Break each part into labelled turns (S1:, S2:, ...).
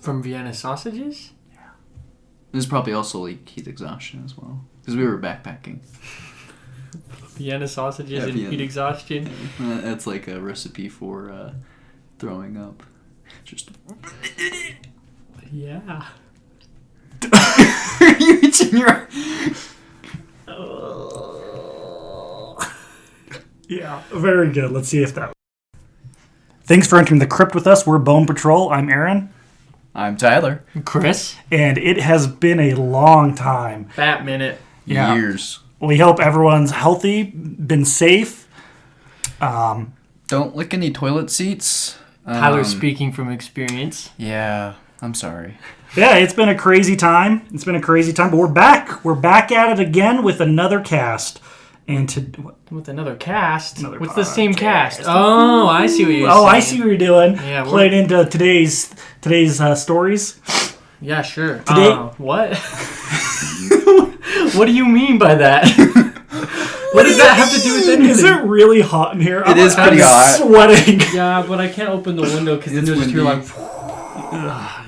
S1: From Vienna sausages?
S2: Yeah. There's probably also like heat exhaustion as well. Because we were backpacking.
S1: Vienna sausages and heat exhaustion?
S2: Yeah. That's like a recipe for throwing up. Just...
S1: Yeah.
S2: You itching your...
S3: Yeah, very good. Let's see if that... Thanks for entering the crypt with us. We're Bone Patrol. I'm Aaron.
S2: I'm Tyler.
S1: Chris.
S3: And it has been a long time.
S1: Fat minute.
S3: Yeah.
S2: Years.
S3: We hope everyone's healthy, been safe.
S2: Don't lick any toilet seats.
S1: Tyler speaking from experience.
S2: Yeah, I'm sorry.
S3: Yeah, it's been a crazy time. But we're back. We're back at it again with another cast. And
S1: with another cast?
S3: What's
S1: the same cast? Oh, I see what you're saying.
S3: Oh, I see what you're doing.
S1: Yeah,
S3: playing into today's stories.
S1: Yeah, sure.
S3: Today,
S1: what? What do you mean by that? What does that have to do with anything?
S3: Is it really hot in here?
S2: It is pretty hot.
S3: I'm sweating.
S1: Yeah, but I can't open the window because then you'll just hear like...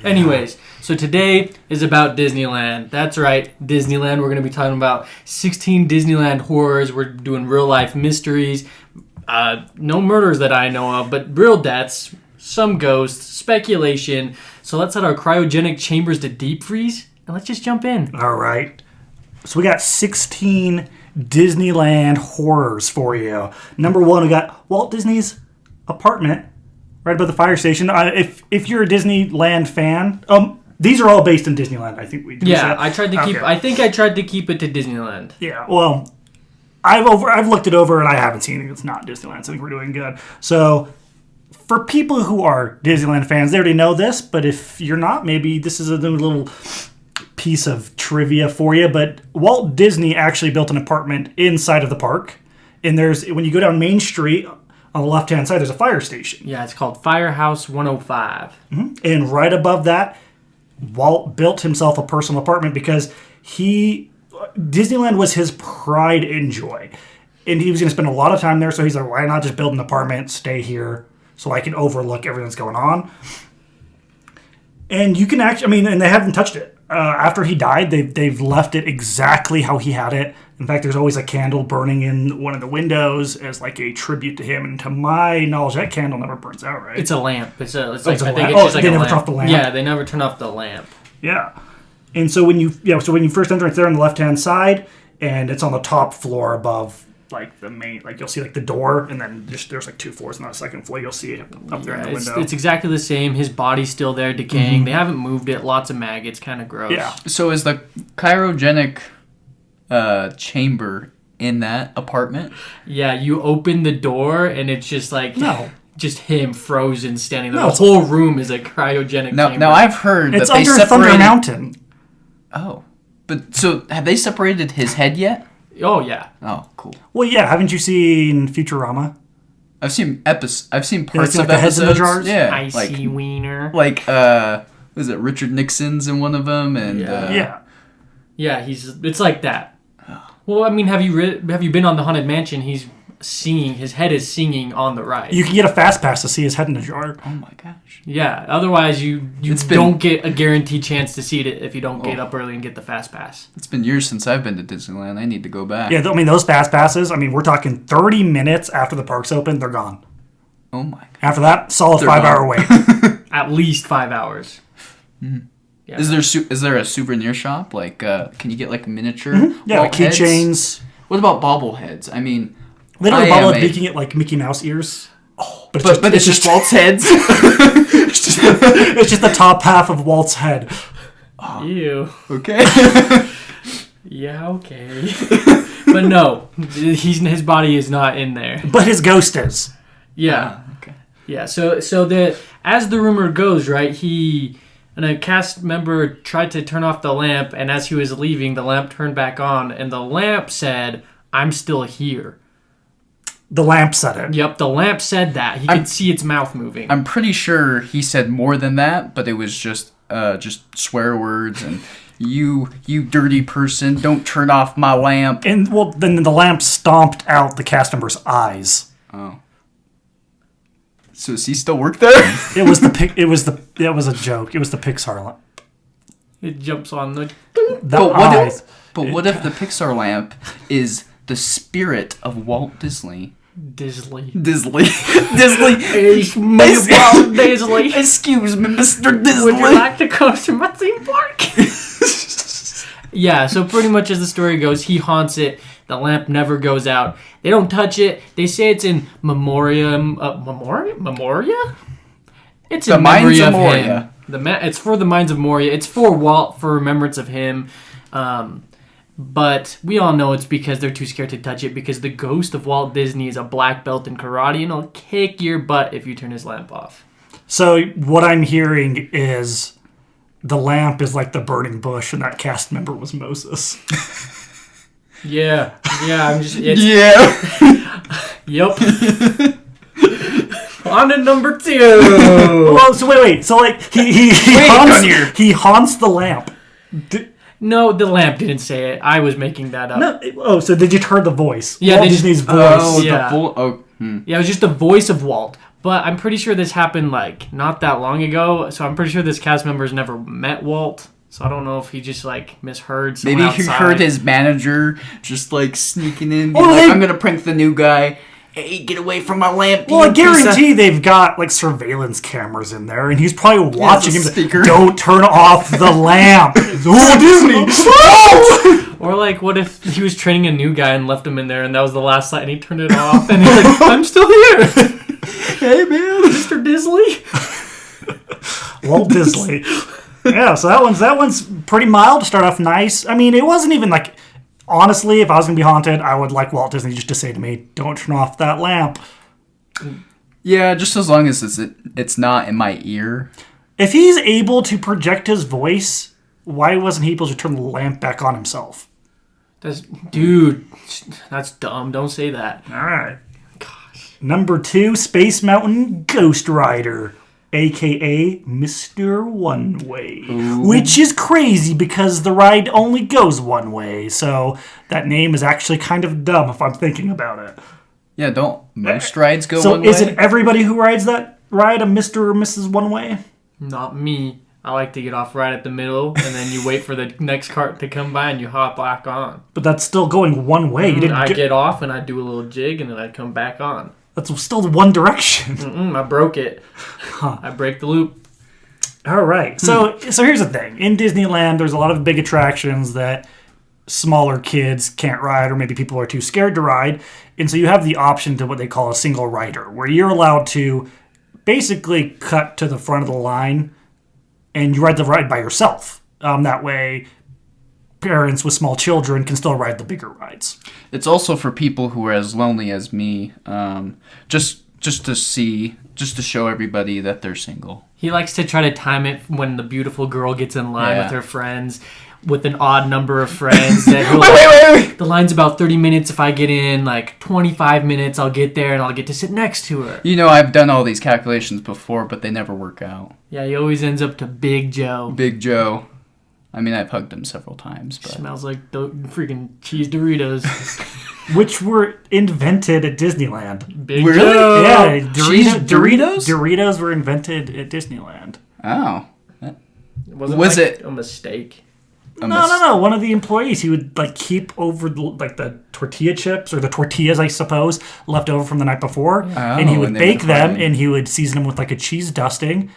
S1: Anyways, so today is about Disneyland. That's right, Disneyland. We're going to be talking about 16 Disneyland horrors. We're doing real life mysteries. No murders that I know of, but real deaths, some ghosts, speculation. So let's set our cryogenic chambers to deep freeze, and let's just jump in.
S3: All right. So we got 16 Disneyland horrors for you. Number one, we got Walt Disney's apartment right above the fire station. If you're a Disneyland fan, these are all based in Disneyland. I think we do.
S1: Yeah, I tried to keep. Okay. I think I tried to keep it to Disneyland.
S3: Yeah. Well, I've looked it over and I haven't seen it. It's not Disneyland. So I think we're doing good. So for people who are Disneyland fans, they already know this. But if you're not, maybe this is a little piece of trivia for you. But Walt Disney actually built an apartment inside of the park. And when you go down Main Street, on the left-hand side, there's a fire station.
S1: Yeah, it's called Firehouse 105.
S3: Mm-hmm. And right above that, Walt built himself a personal apartment because Disneyland was his pride and joy. And he was going to spend a lot of time there, so he's like, why not just build an apartment, stay here, so I can overlook everything that's going on? And you can actually, and they haven't touched it. After he died, they've left it exactly how he had it. In fact, there's always a candle burning in one of the windows as like a tribute to him. And to my knowledge, that candle never burns out, right?
S1: It's a lamp. It's a lamp.
S3: They never turn off the lamp.
S1: Yeah, they never turn off the lamp.
S3: Yeah, and so when you first enter, it's there on the left hand side, and it's on the top floor above like the main. Like you'll see like the door, and then there's like 2 floors, and on the second floor you'll see it up there in the window.
S1: It's exactly the same. His body's still there, decaying. Mm-hmm. They haven't moved it. Lots of maggots. Kind of gross.
S3: Yeah.
S2: So is the cryogenic chamber in that apartment?
S1: Yeah, you open the door and it's just like just him frozen standing there.
S3: No,
S1: the whole room is a cryogenic chamber.
S2: Now I've heard
S3: it's
S2: that they
S3: under
S2: separated...
S3: Thunder Mountain.
S2: Oh, but so have they separated his head yet?
S1: Oh yeah.
S2: Oh, cool.
S3: Well, yeah. Haven't you seen Futurama?
S2: I've seen parts
S3: like
S2: of
S3: the
S2: episodes.
S3: heads in the jars?
S2: Yeah,
S1: Icy wiener.
S2: Like was it Richard Nixon's in one of them? And
S3: yeah.
S1: It's like that. Well, have you been on the Haunted Mansion? His head is singing on the ride.
S3: You can get a fast pass to see his head in the jar.
S2: Oh my gosh.
S1: Yeah, otherwise you don't get a guaranteed chance to see it if you don't get up early and get the fast pass.
S2: It's been years since I've been to Disneyland. I need to go back.
S3: Yeah, those fast passes, we're talking 30 minutes after the park's open, they're gone.
S2: Oh my god.
S3: After that, solid 5-hour wait.
S1: At least 5 hours.
S2: Mm-hmm.
S1: Yeah.
S2: Is there a souvenir shop? Like, can you get like miniature?
S3: Mm-hmm. Yeah, like keychains.
S2: What about bobbleheads?
S3: They don't have bobbleheads making it like Mickey Mouse ears.
S2: Oh, but it's just Walt's heads.
S3: It's just the top half of Walt's head.
S1: Oh. Ew.
S2: Okay.
S1: Yeah, okay. But no, his body is not in there.
S3: But his ghost is.
S1: Yeah.
S2: Okay.
S1: Yeah. So as the rumor goes, right? And a cast member tried to turn off the lamp, and as he was leaving, the lamp turned back on, and the lamp said, "I'm still here."
S3: The lamp said it.
S1: Yep, the lamp said that. He could see its mouth moving.
S2: I'm pretty sure he said more than that, but it was just swear words and you dirty person, don't turn off my lamp.
S3: And then the lamp stomped out the cast member's eyes.
S2: Oh. So does he still work there?
S3: It was a joke. It was the Pixar lamp.
S1: It jumps on the...
S2: But what if the Pixar lamp is the spirit of Walt Disney?
S1: Disney.
S2: Disney.
S1: It's me, Walt Disney.
S2: Excuse me, Mr. Disney.
S1: Would you like to go to my theme park? Yeah, so pretty much as the story goes, he haunts it. The lamp never goes out. They don't touch it. They say it's in memoriam. Memoria? It's in memory of him. It's for the Mines of Moria. It's for Walt, for remembrance of him. But we all know it's because they're too scared to touch it, because the ghost of Walt Disney is a black belt in karate and he'll kick your butt if you turn his lamp off.
S3: So what I'm hearing is the lamp is like the burning bush, and that cast member was Moses.
S1: Yeah, I'm just... Yep. On to number 2.
S3: Well, so wait. So like he haunts the lamp.
S1: No, the lamp didn't say it. I was making that up.
S3: No. Oh, so did you hear the voice?
S1: Yeah,
S3: Walt Disney's voice.
S1: Oh, yeah.
S2: Yeah,
S1: it was just the voice of Walt. But I'm pretty sure this happened like not that long ago. So I'm pretty sure this cast member's never met Walt. So I don't know if he just like misheard someone
S2: maybe
S1: outside.
S2: he heard his manager just like sneaking in. I'm gonna prank the new guy. Hey, get away from my lamp.
S3: Well, I guarantee they've got like surveillance cameras in there, and he's probably watching him.
S2: Speaker.
S3: Don't turn off the lamp. Oh, Disney!
S1: Or like, what if he was training a new guy and left him in there, and that was the last light, and he turned it off, and he's like, "I'm still here."
S2: Hey man,
S1: Mr. Disney.
S3: Walt Disney. Yeah, so that one's pretty mild to start off nice. I mean, it wasn't even like, honestly, if I was going to be haunted, I would like Walt Disney just to say to me, don't turn off that lamp.
S2: Yeah, just as long as it's not in my ear.
S3: If he's able to project his voice, why wasn't he able to turn the lamp back on himself?
S1: Dude, that's dumb. Don't say that.
S3: All right. Gosh. Number 2, Space Mountain Ghost Rider, a.k.a. Mr. One Way. Ooh. Which is crazy because the ride only goes one way, so that name is actually kind of dumb if I'm thinking about it.
S2: Yeah, don't most rides go one way?
S3: So isn't everybody who rides that ride a Mr. or Mrs. One Way?
S1: Not me. I like to get off right at the middle, and then you wait for the next cart to come by and you hop back on.
S3: But that's still going one way.
S1: I get off and I do a little jig and then I come back on.
S3: That's still one direction.
S1: I broke it. Huh. I break the loop.
S3: All right. So here's the thing. In Disneyland, there's a lot of big attractions that smaller kids can't ride, or maybe people are too scared to ride. And so you have the option to what they call a single rider, where you're allowed to basically cut to the front of the line and you ride the ride by yourself. That way, parents with small children can still ride the bigger rides.
S2: It's also for people who are as lonely as me, just to show everybody that they're single.
S1: He likes to try to time it when the beautiful girl gets in line with her friends, with an odd number of friends. Wait. The line's about 30 minutes. If I get in like 25 minutes, I'll get there and I'll get to sit next to her.
S2: You know, I've done all these calculations before, but they never work out.
S1: Yeah, he always ends up to Big Joe.
S2: Big Joe. I mean, I've hugged him several times. But...
S1: Smells like freaking cheese Doritos.
S3: Which were invented at Disneyland.
S1: Big
S2: really?
S1: Joe.
S3: Yeah,
S2: Doritos?
S3: Doritos were invented at Disneyland.
S2: Oh.
S1: Was it a mistake?
S3: No. One of the employees, he would like keep over the tortilla chips, or the tortillas, I suppose, left over from the night before, and he would bake them, and he would season them with like a cheese dusting,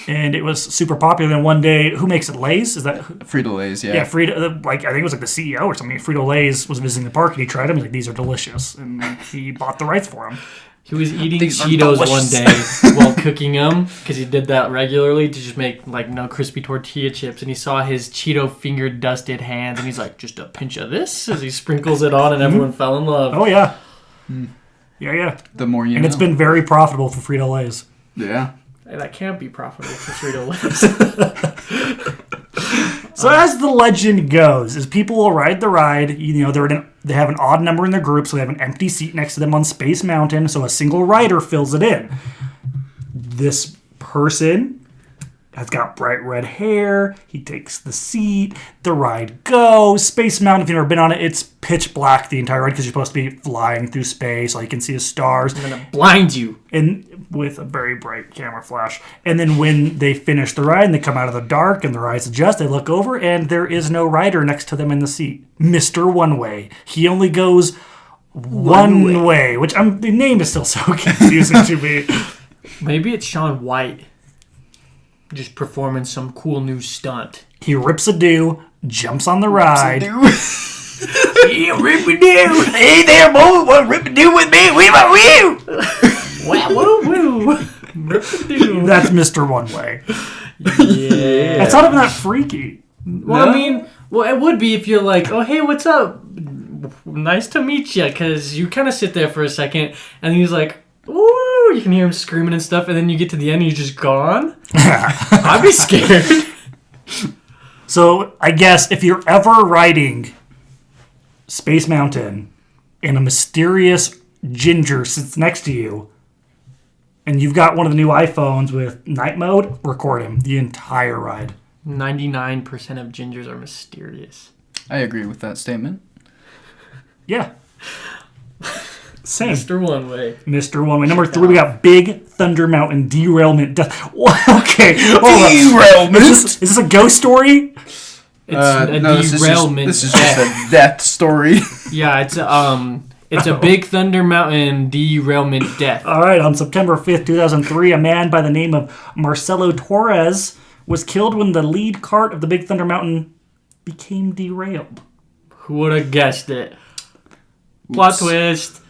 S3: and it was super popular. And one day, who makes it? Lay's? Is that
S2: Frito-Lay's? Yeah.
S3: Yeah, I think it was like the CEO or something. Frito-Lay's was visiting the park, and he tried them. He's like, these are delicious, and he bought the rights for them.
S1: He was eating Cheetos one day while cooking them, because he did that regularly to just make like no crispy tortilla chips, and he saw his Cheeto finger dusted hands, and he's like, just a pinch of this, as he sprinkles it on, and everyone fell in love.
S3: Oh yeah. Yeah.
S2: The more you know.
S3: And it's been very profitable for Frito-Lay's.
S2: Yeah.
S1: Hey, that can't be profitable for Frito-Lay's.
S3: So as the legend goes, is people will ride the ride. You know, they have an odd number in their group, so they have an empty seat next to them on Space Mountain, so a single rider fills it in. This person has got bright red hair. He takes the seat. The ride goes. Space Mountain, if you've never been on it, it's pitch black the entire ride because you're supposed to be flying through space. All you can see is stars.
S1: I'm going to blind you.
S3: And with a very bright camera flash. And then when they finish the ride and they come out of the dark and their eyes adjust, they look over and there is no rider next to them in the seat. Mr. One Way. He only goes one way, which the name is still so confusing to me.
S1: Maybe it's Shaun White just performing some cool new stunt.
S3: He rips a do, jumps on the ride.
S1: Yeah, rip-a-doo. Hey there, boy. Want to rip-a-doo with me? Wee-woo. Wow-woo-woo. Rip-a-doo.
S3: That's Mr. One Way.
S1: Yeah.
S3: That's not even that freaky.
S1: Well, I mean, it would be if you're like, oh, hey, what's up? Nice to meet you. Because you kind of sit there for a second, and he's like, ooh, you can hear him screaming and stuff, and then you get to the end, and he's just gone. I'd be scared.
S3: So, I guess if you're ever riding Space Mountain and a mysterious ginger sits next to you, and you've got one of the new iPhones with night mode, record him the entire ride.
S1: 99% of gingers are mysterious.
S2: I agree with that statement.
S3: Yeah. Same.
S1: Mr. One Way.
S3: Mr. One Way. Number 3, we got Big Thunder Mountain derailment death. Okay.
S2: Derailment?
S3: Is this a ghost story?
S1: It's a derailment.
S2: This is just a death story.
S1: Yeah, it's a Big Thunder Mountain derailment death.
S3: All right. On September 5th, 2003, a man by the name of Marcelo Torres was killed when the lead cart of the Big Thunder Mountain became derailed.
S1: Who would have guessed it? Plot twist.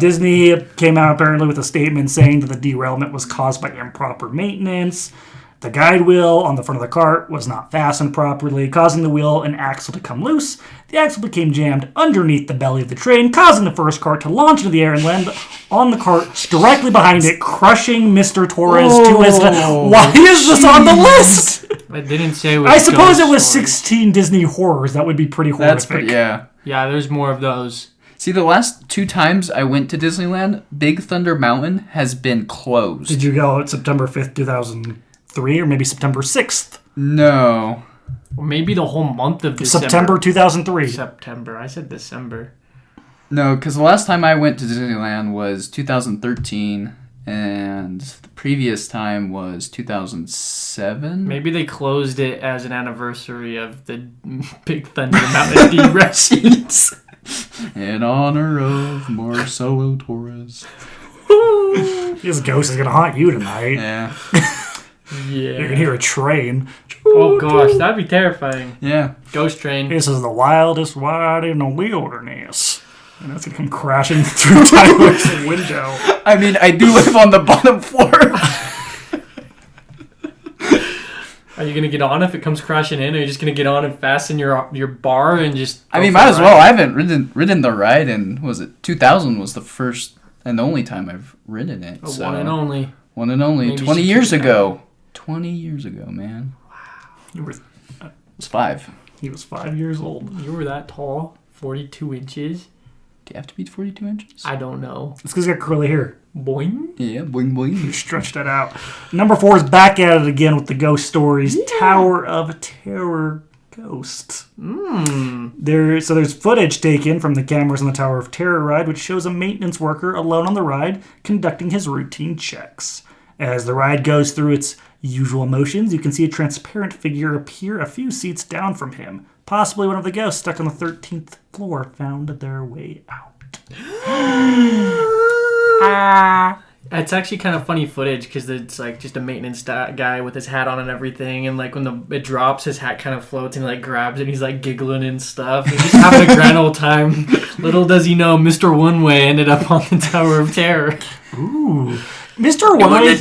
S3: Disney came out apparently with a statement saying that the derailment was caused by improper maintenance. The guide wheel on the front of the cart was not fastened properly, causing the wheel and axle to come loose. The axle became jammed underneath the belly of the train, causing the first cart to launch into the air and land on the cart directly behind it, crushing Mr. Torres to his death. Why is this on the list?
S1: I didn't say it was
S3: I suppose it was
S1: stories.
S3: 16 Disney horrors. That would be pretty horrific.
S2: Yeah.
S1: Yeah, there's more of those.
S2: See, the last 2 times I went to Disneyland, Big Thunder Mountain has been closed.
S3: Did you go September 5th, 2003, or maybe September 6th?
S2: No.
S1: Or maybe the whole month of December.
S3: September 2003.
S1: September. I said December.
S2: No, because the last time I went to Disneyland was 2013, and the previous time was 2007.
S1: Maybe they closed it as an anniversary of the Big Thunder Mountain derailment.
S2: In honor of Marcelo Torres.
S3: This ghost is going to haunt you tonight.
S2: Yeah.
S3: You can
S1: Yeah.
S3: hear a train.
S1: Oh gosh, that'd be terrifying.
S2: Yeah.
S1: Ghost train.
S3: This is the wildest ride in the wilderness. And that's going to come crashing through Tyler's window.
S2: I mean, I do live on the bottom floor.
S1: Are you gonna get on if it comes crashing in? Or are you just gonna get on and fasten your bar and just?
S2: I mean, might as well. I haven't ridden the ride, and was it 2000 was the first and only time I've ridden it. So.
S1: One and only.
S2: One and only.
S1: Maybe
S2: 20
S1: she
S2: years
S1: keeps
S2: ago. 20 years ago, man.
S3: He
S2: It was 5.
S3: was 5 years old.
S1: You were that tall, 42 inches.
S2: Do you have to be 42 inches?
S1: I don't know.
S3: It's because he's got curly hair.
S1: Boing.
S2: Yeah, boing boing.
S3: Stretch that out. Number 4 is back at it again with the ghost stories. Yeah. Tower of Terror ghost. There's footage taken from the cameras on the Tower of Terror ride, which shows a maintenance worker alone on the ride conducting his routine checks. As the ride goes through its usual motions, you can see a transparent figure appear a few seats down from him. Possibly one of the ghosts stuck on the 13th floor found their way out.
S1: It's actually kind of funny footage because it's like just a maintenance guy with his hat on and everything, and like when it drops, his hat kind of floats and he like grabs it. And he's like giggling and stuff, and just having a grand old time. Little does he know, Mr. One Way ended up on the Tower of Terror.
S3: Ooh. Mr. One Way.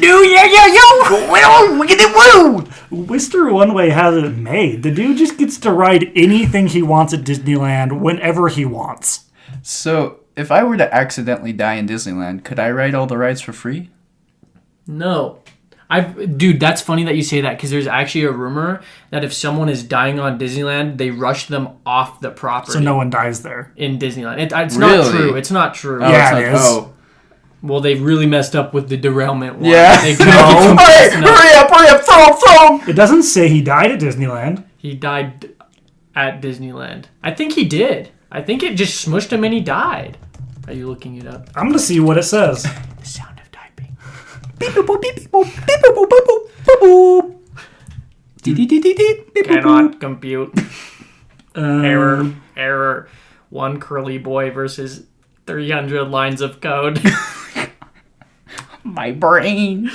S3: Mr. One Way has it made. The dude just gets to ride anything he wants at Disneyland whenever he wants.
S2: So, if I were to accidentally die in Disneyland, could I ride all the rides for free?
S1: No. Dude, that's funny that you say that because there's actually a rumor that if someone is dying on Disneyland, they rush them off the property.
S3: So no one dies there.
S1: In Disneyland. It's
S2: Really?
S1: not true. It's not true.
S2: Oh,
S3: Yeah,
S2: it's
S3: it
S2: not-
S3: is.
S2: Oh.
S1: Well, they really messed up with the derailment one.
S2: Yeah.
S1: They couldn't get them fast enough.
S2: Hurry up, throw him!
S3: It doesn't say he died at Disneyland.
S1: He died at Disneyland. I think he did. I think it just smushed him and he died. Are you looking it up?
S3: I'm going to see what it says.
S1: The sound of typing. Cannot compute. Error. One curly boy versus 300 lines of code.
S2: My brain.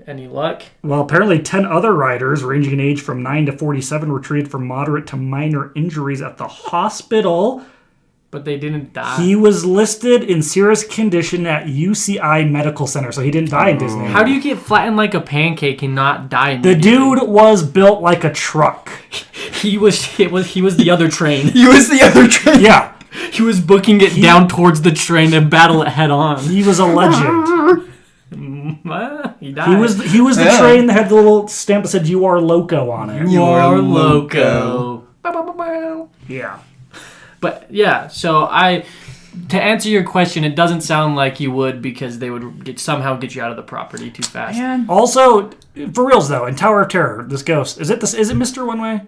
S1: Any luck?
S3: Well, apparently 10 other riders, ranging in age from 9 to 47, were treated for moderate to minor injuries at the hospital.
S1: But they didn't die.
S3: He was listed in serious condition at UCI Medical Center, so he didn't die in Disney.
S1: How do you get flattened like a pancake and not die?
S3: The dude was built like a truck.
S1: He was the other train.
S2: He was the other train.
S3: Yeah.
S1: He was booking it down towards the train and battle it head on.
S3: He was a legend.
S1: He died.
S3: He was the train that had the little stamp that said "You are loco" on it.
S1: You are loco.
S3: Yeah.
S1: But yeah, so to answer your question, it doesn't sound like you would because they would somehow get you out of the property too fast.
S2: Man.
S3: Also, for reals though, in Tower of Terror, this ghost is it Mr. One Way?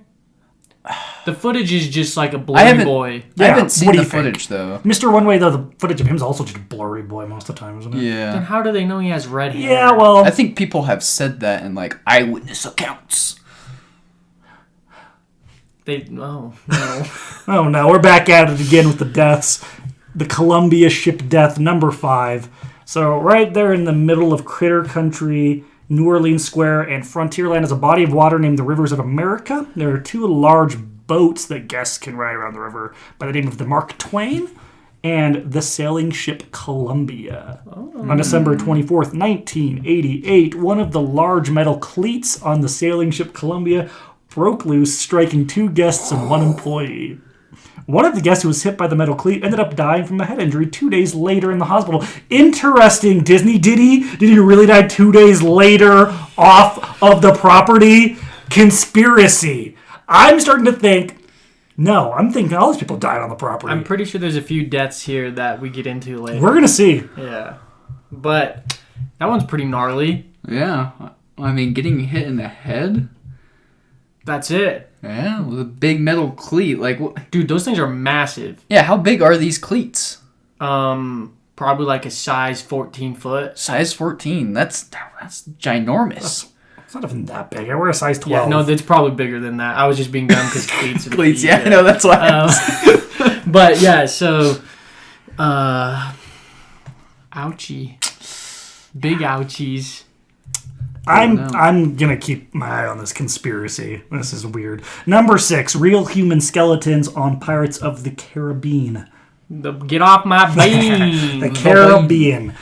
S1: The footage is just like a blurry boy.
S2: I haven't seen
S3: what do
S2: the
S3: you think?
S2: footage though.
S3: Mr. One Way though, the footage of him is also just a blurry boy most of the time, isn't it?
S1: Then
S2: Yeah.
S1: how do they know he has red hair?
S3: Yeah, well,
S2: I think people have said that in like eyewitness accounts.
S1: No.
S3: oh no, we're back at it again with the deaths. The Columbia ship death number 5. So right there in the middle of Critter Country, New Orleans Square, and Frontierland is a body of water named the Rivers of America. There are 2 large boats that guests can ride around the river by the name of the Mark Twain and the sailing ship Columbia. On December 24th, 1988, one of the large metal cleats on the sailing ship Columbia broke loose, striking 2 guests and 1 employee. One of the guests who was hit by the metal cleat ended up dying from a head injury 2 days later in the hospital. Interesting, Disney. Did he really die 2 days later off of the property? Conspiracy. I'm starting to think, no, I'm thinking all these people died on the property.
S1: I'm pretty sure there's a few deaths here that we get into later.
S3: We're going to see.
S1: Yeah. But that one's pretty gnarly.
S2: Yeah. I mean, getting hit in the head?
S1: That's it.
S2: Yeah, with a big metal cleat. Like, what?
S1: Dude, those things are massive.
S2: Yeah, how big are these cleats?
S1: Probably like a size 14 foot.
S2: Size 14. That's ginormous.
S3: It's not even that big. I wear a size 12.
S1: Yeah, no, it's probably bigger than that. I was just being dumb because cleats.
S2: Cleats, yeah, I know, that's why.
S1: But yeah, so, ouchie. Big ouchies.
S3: I'm gonna keep my eye on this conspiracy. This is weird. Number 6, real human skeletons on Pirates of the Caribbean.
S1: Get off my bean.
S3: The Caribbean.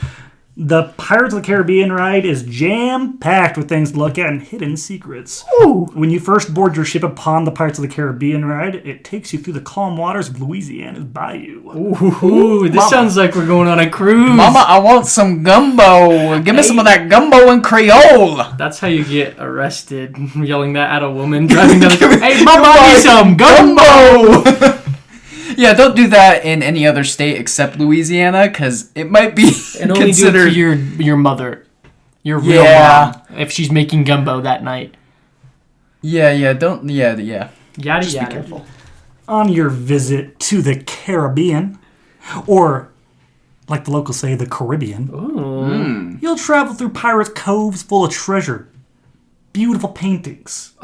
S3: The Pirates of the Caribbean ride is jam-packed with things to look at and hidden secrets. Ooh. When you first board your ship upon the Pirates of the Caribbean ride, it takes you through the calm waters of Louisiana's bayou.
S1: Ooh, this sounds like we're going on a cruise.
S2: Mama, I want some gumbo. Give me some of that gumbo in Creole.
S1: That's how you get arrested, yelling that at a woman driving down the Hey, mama, I need some gumbo.
S2: Yeah, don't do that in any other state except Louisiana, because it might be
S1: and only
S2: considered...
S1: do it to your mother, your real mom, if she's making gumbo that night.
S2: Yeah, yada
S1: Just
S2: be
S1: yada.
S2: careful.
S3: On your visit to the Caribbean, or like the locals say, the Caribbean, you'll travel through pirates' coves full of treasure, beautiful paintings,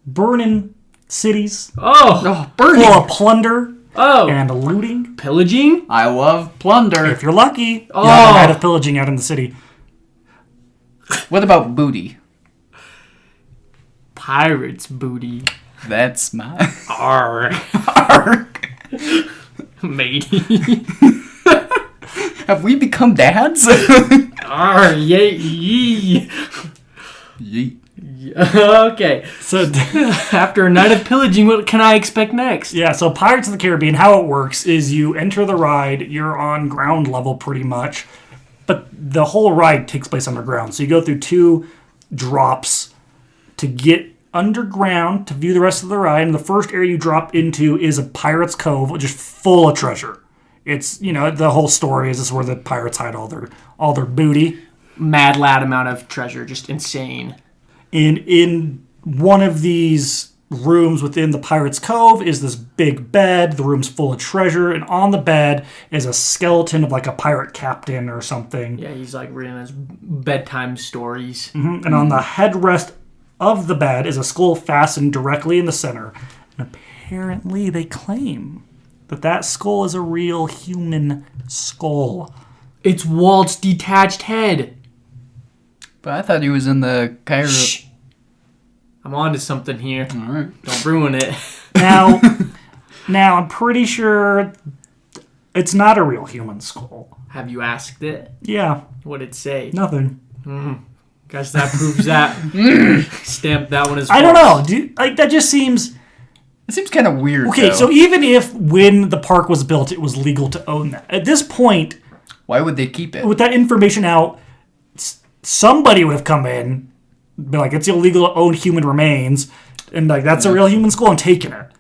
S3: burning cities,
S2: Oh, burning.
S3: full of plunder
S1: Oh,
S3: and looting.
S1: pillaging?
S2: I love plunder.
S3: If you're lucky,
S1: Oh.
S3: you'll have a night of pillaging out in the city.
S2: What about booty?
S1: Pirates booty.
S2: That's my...
S1: Arr.
S2: Arg.
S1: Matey.
S2: Have we become dads?
S1: Arr, yay, yee.
S2: Yeet.
S1: Okay, so after a night of pillaging, what can I expect next?
S3: Yeah, so Pirates of the Caribbean, how it works is you enter the ride, you're on ground level pretty much, but the whole ride takes place underground. So you go through 2 drops to get underground to view the rest of the ride, and the first area you drop into is a pirate's cove, just full of treasure. It's, the whole story is this is where the pirates hide all their booty.
S1: Mad lad amount of treasure, just insane.
S3: In one of these rooms within the Pirate's Cove is this big bed. The room's full of treasure, and on the bed is a skeleton of like a pirate captain or something.
S1: Yeah, he's like reading his bedtime stories.
S3: And on the headrest of the bed is a skull fastened directly in the center. And apparently they claim that skull is a real human skull.
S1: It's Walt's detached head.
S2: But I thought he was in the Cairo.
S1: Shh. I'm on to something here.
S2: All right.
S1: Don't ruin it.
S3: Now, I'm pretty sure it's not a real human skull.
S1: Have you asked it?
S3: Yeah,
S1: What'd it say?
S3: nothing.
S1: Guess that proves that. Stamp that one as
S3: I don't
S1: false.
S3: know. That just seems...
S2: It seems kind of weird.
S3: Okay,
S2: though.
S3: so even if when the park was built, it was legal to own that. At this point,
S2: why would they keep it?
S3: with that information out, somebody would have come in, be like, it's illegal to own human remains, and like, that's a real human skull, and taken it.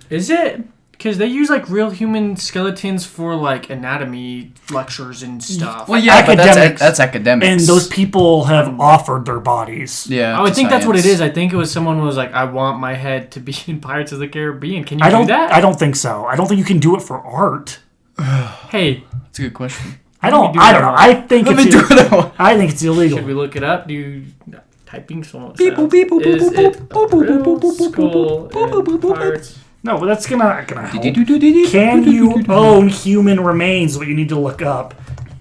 S1: Is it? Because they use like real human skeletons for like anatomy lectures and stuff.
S2: Well, yeah, but
S3: Academics.
S2: that's academics.
S3: And those people have offered their bodies.
S2: Yeah,
S1: I would
S2: to
S1: think that's what it
S2: science.
S1: is. I think it was someone who was like, I want my head to be in Pirates of the Caribbean. Can you
S3: I
S1: do that?
S3: don't think so. I don't think you can do it for art.
S1: Hey,
S2: That's a good question.
S3: I don't
S1: do
S3: know.
S1: that.
S3: I think
S2: Let me do it.
S3: I think it's illegal.
S1: should we look it up? Do you... Typing someone.
S2: Beep, boop, beep, boop,
S1: Is
S2: boop,
S1: it
S2: boop,
S1: a
S2: boop,
S1: real
S2: boop, boop, boop,
S1: skull
S2: boop, boop, boop,
S1: in
S2: boop,
S1: Pirates?
S3: No, but that's gonna help.
S2: Can
S3: Can you own human remains? What you need to look up.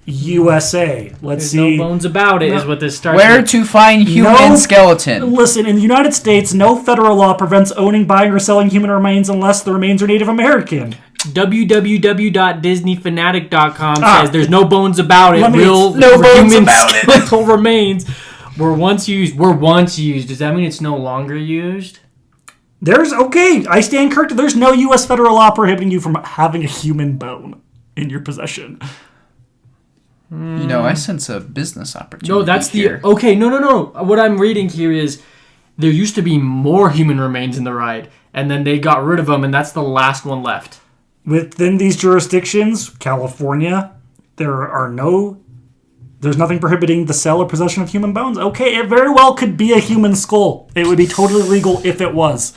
S3: USA. Let's
S1: There's
S3: see.
S1: no bones about it, is what this starts
S2: Where
S1: with.
S2: to find human
S3: No.
S2: skeleton?
S3: Listen, in the United States, no federal law prevents owning, buying, or selling human remains unless the remains are Native American.
S1: www.disneyfanatic.com says there's no bones about it.
S3: Let me-
S1: Real
S2: no bones
S1: human
S2: about it.
S1: skeletal remains were once used. Does that mean it's no longer used?
S3: I stand corrected. There's no U.S. federal law prohibiting you from having a human bone in your possession.
S2: You know, I sense a business opportunity.
S1: No, that's
S2: here.
S1: okay. No. What I'm reading here is there used to be more human remains in the ride, and then they got rid of them, and that's the last one left.
S3: Within these jurisdictions, California, there's nothing prohibiting the sale or possession of human bones. Okay, it very well could be a human skull. It would be totally legal if it was.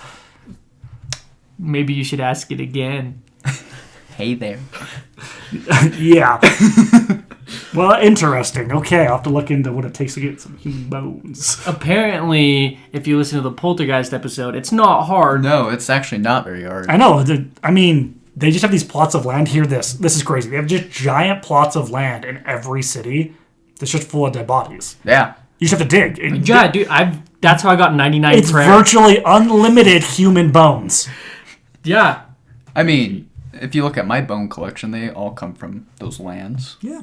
S1: Maybe you should ask it again.
S2: Hey there.
S3: Yeah. Well, interesting. Okay, I'll have to look into what it takes to get some human bones.
S1: Apparently, if you listen to the Poltergeist episode, it's not hard.
S2: No, it's actually not very hard.
S3: I know. They just have these plots of land. Hear this. This is crazy. They have just giant plots of land in every city that's just full of dead bodies.
S2: Yeah.
S3: You just have to dig.
S1: Yeah, dude, that's how I got 99
S3: It's
S1: prayer.
S3: virtually unlimited human bones.
S1: Yeah.
S2: I mean, if you look at my bone collection, they all come from those lands.
S3: Yeah.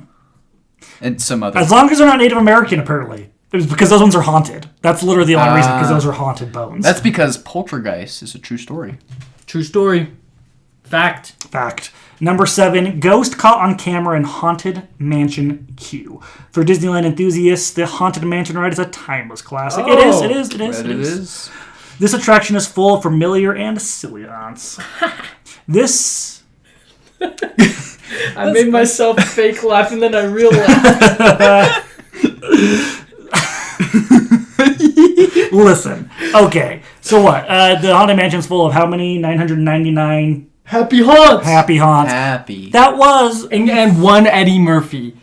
S2: And some other.
S3: As long as they're not Native American, apparently. It was because those ones are haunted. That's literally the only reason, because those are haunted bones.
S2: That's because Poltergeist is a true story.
S1: True story. Fact.
S3: Number 7, ghost caught on camera in Haunted Mansion Q. For Disneyland enthusiasts, the Haunted Mansion ride is a timeless classic.
S1: Oh,
S3: it is.
S2: But it is.
S3: This attraction is full of familiar and silly haunts. This...
S1: I made myself fake laugh and then I realized.
S3: Listen. Okay. So what? The Haunted Mansion's full of how many? 999
S1: Happy haunts.
S3: happy haunts.
S2: Happy.
S3: That was...
S1: And one Eddie Murphy.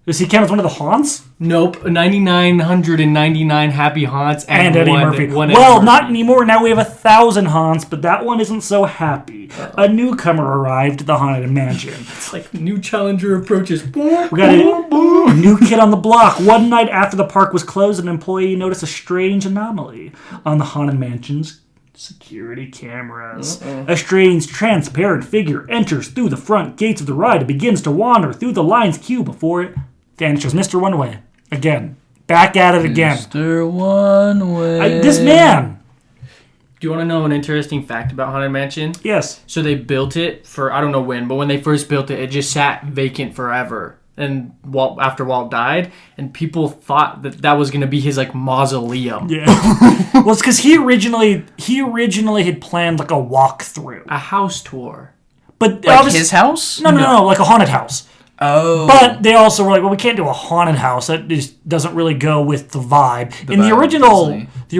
S3: Does he count as one of the haunts?
S1: Nope. 9,999 happy haunts
S3: And Eddie
S1: one,
S3: Murphy.
S1: One Eddie
S3: Well,
S1: Murphy.
S3: not anymore. Now we have 1,000 haunts, but that one isn't so happy. A newcomer arrived at the Haunted Mansion.
S1: It's like new challenger approaches.
S3: We got a new kid on the block. One night after the park was closed, an employee noticed a strange anomaly on the Haunted Mansion's security cameras. A strange, transparent figure enters through the front gates of the ride and begins to wander through the lines queue before it vanishes. Mr. One Way. Again. Back at it again.
S2: Mr. One Way.
S3: This man.
S1: Do you want to know an interesting fact about Haunted Mansion?
S3: Yes.
S1: So they built it for, I don't know when, but when they first built it, it just sat vacant forever. And after Walt died, and people thought that was going to be his like mausoleum.
S3: Yeah. Well, it's because he originally had planned like a walkthrough.
S1: A house tour.
S3: But
S2: Like his house?
S3: No, like a haunted house.
S2: Oh.
S3: But they also were like, well, we can't do a haunted house. That just doesn't really go with the vibe. In the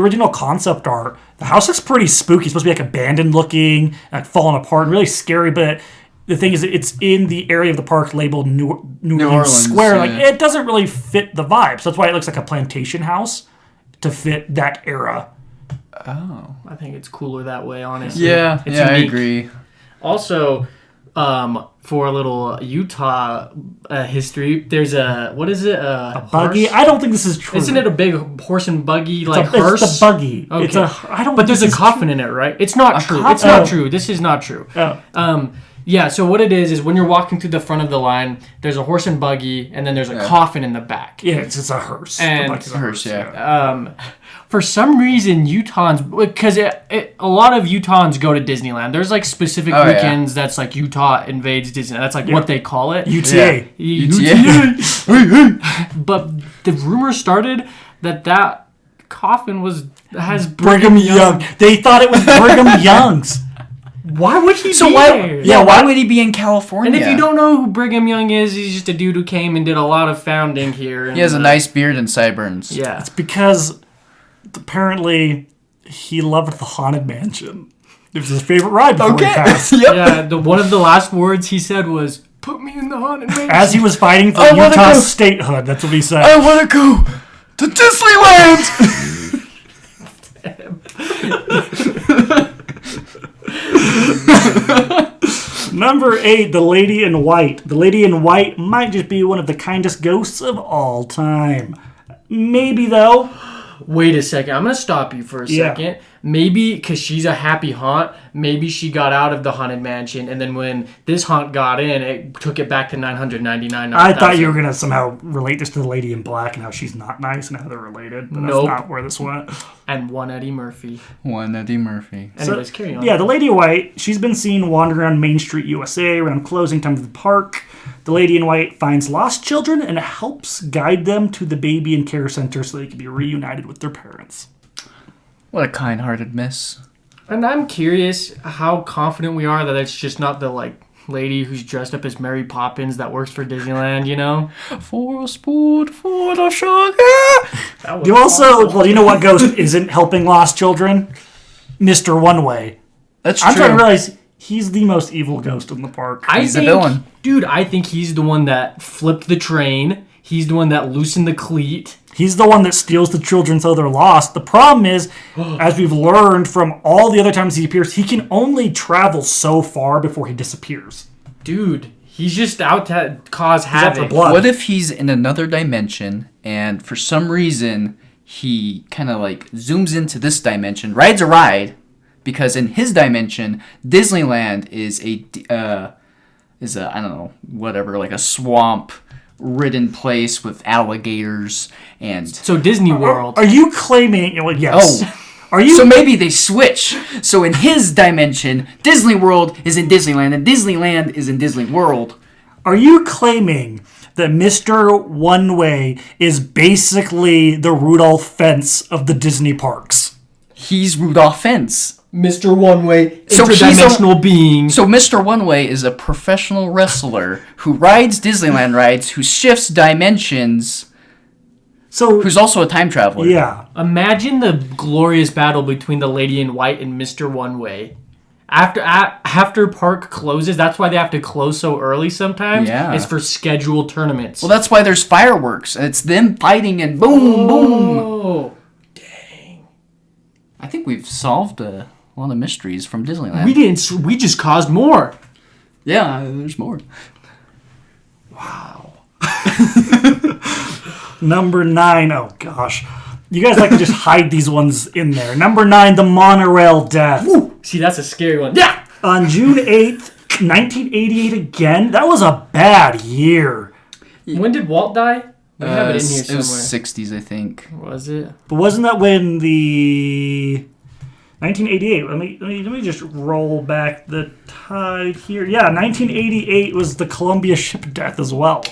S3: original concept art, the house looks pretty spooky. It's supposed to be like abandoned looking, like falling apart, and really scary. But the thing is, it's in the area of the park labeled New Orleans Square. Yeah. Like it doesn't really fit the vibe. So that's why it looks like a plantation house to fit that era.
S2: Oh,
S1: I think it's cooler that way, honestly.
S2: Yeah,
S1: it's
S2: I agree.
S1: Also, for a little Utah history, there's what is it?
S3: A buggy? Horse? I don't think this is true.
S1: Isn't it a big horse and buggy hearse?
S3: It's a buggy.
S1: Okay. But there's a coffin in it, right? It's not true. It's not true. This is not true.
S3: Oh.
S1: Yeah, so what it is when you're walking through the front of the line, there's a horse and buggy, and then there's a coffin in the back.
S3: Yeah, it's a hearse.
S1: And
S3: it's a hearse, yeah.
S1: For some reason, Utahns, because a lot of Utahns go to Disneyland. There's like specific weekends that's like Utah invades Disneyland. That's like what they call it.
S3: UTA.
S1: UTA. But the rumor started that coffin has Brigham Young.
S3: They thought it was Brigham Young's.
S1: Why would he be there?
S2: Yeah, why would he be in California?
S1: And if you don't know who Brigham Young is, he's just a dude who came and did a lot of founding here.
S2: He has a nice beard and sideburns.
S1: Yeah.
S3: It's because apparently he loved the Haunted Mansion. It was his favorite ride before he passed.
S1: Yeah, one of the last words he said was, "Put me in the Haunted Mansion."
S3: As he was fighting for Utah's statehood, that's what he said.
S2: I want to go to Disneyland!
S3: Number 8, the Lady in White. The Lady in White might just be one of the kindest ghosts of all time. Maybe, though.
S1: Wait a second. I'm going to stop you for a second. Maybe because she's a happy haunt, maybe she got out of the Haunted Mansion, and then when this haunt got in, it took it back to 999.
S3: I thought you were going to somehow relate this to the Lady in Black and how she's not nice and how they're related, but that's not where this went.
S1: And one Eddie Murphy.
S3: Anyways,
S1: carry on.
S3: Yeah, the Lady in White, she's been seen wandering around Main Street, USA, around closing time of the park. The Lady in White finds lost children and helps guide them to the baby and care center so they can be reunited with their parents.
S2: What a kind-hearted miss.
S1: And I'm curious how confident we are that it's just not the lady who's dressed up as Mary Poppins that works for Disneyland, you know?
S2: For a sport, for the sugar.
S3: You also, you know what ghost isn't helping lost children? Mr. One Way.
S2: That's true.
S3: I'm trying to realize he's the most evil ghost in the park.
S2: He's the villain.
S1: Dude, I think he's the one that flipped the train. He's the one that loosened the cleat.
S3: He's the one that steals the children so they're lost. The problem is, as we've learned from all the other times he appears, he can only travel so far before he disappears.
S1: Dude, he's just out to cause havoc.
S3: Out for blood.
S2: What if he's in another dimension and for some reason he kind of zooms into this dimension, rides a ride, because in his dimension, Disneyland is a I don't know, whatever, like a swamp ridden place with alligators and
S1: so Disney World.
S3: Are you claiming? Yes.
S2: Oh,
S3: are you?
S2: So maybe they switch. So in his dimension, Disney World is in Disneyland, and Disneyland is in Disney World.
S3: Are you claiming that Mr. One Way is basically the Rudolph Fence of the Disney parks?
S2: He's Rudolph Fence.
S1: Mr. One Way, interdimensional being.
S2: So Mr. One Way is a professional wrestler who rides Disneyland rides, who shifts dimensions, who's also a time traveler.
S3: Yeah.
S1: Imagine the glorious battle between the Lady in White and Mr. One Way. After park closes, that's why they have to close so early sometimes.
S2: Yeah.
S1: It's for scheduled tournaments.
S2: Well, that's why there's fireworks. And it's them fighting and boom, boom.
S1: Dang.
S2: I think we've solved one of the mysteries from Disneyland.
S1: We didn't. We just caused more.
S2: Yeah, there's more.
S1: Wow.
S3: Number 9. Oh gosh, you guys like to just hide these ones in there. Number 9, the monorail death.
S1: Woo. See, that's a scary one. Yeah.
S3: On June 8th, 1988. Again, that was a bad year.
S1: When did Walt die? We have it in here somewhere.
S2: It was 60s, I think.
S1: Was it?
S3: But wasn't that when the 1988? Let me just roll back the tide here. Yeah, 1988 was the Columbia ship death as well.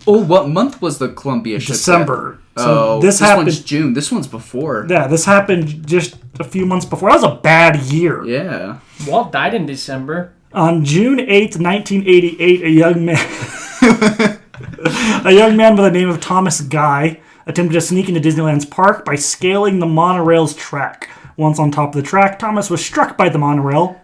S2: Oh, what month was the Columbia ship
S3: December.
S2: death?
S3: So
S2: this one's June. This one's before.
S3: Yeah, this happened just a few months before. That was a bad year.
S2: Yeah.
S1: Walt died in December.
S3: On June 8th, 1988, a young man... A young man by the name of Thomas Guy attempted to sneak into Disneyland's park by scaling the monorail's track. Once on top of the track, Thomas was struck by the monorail.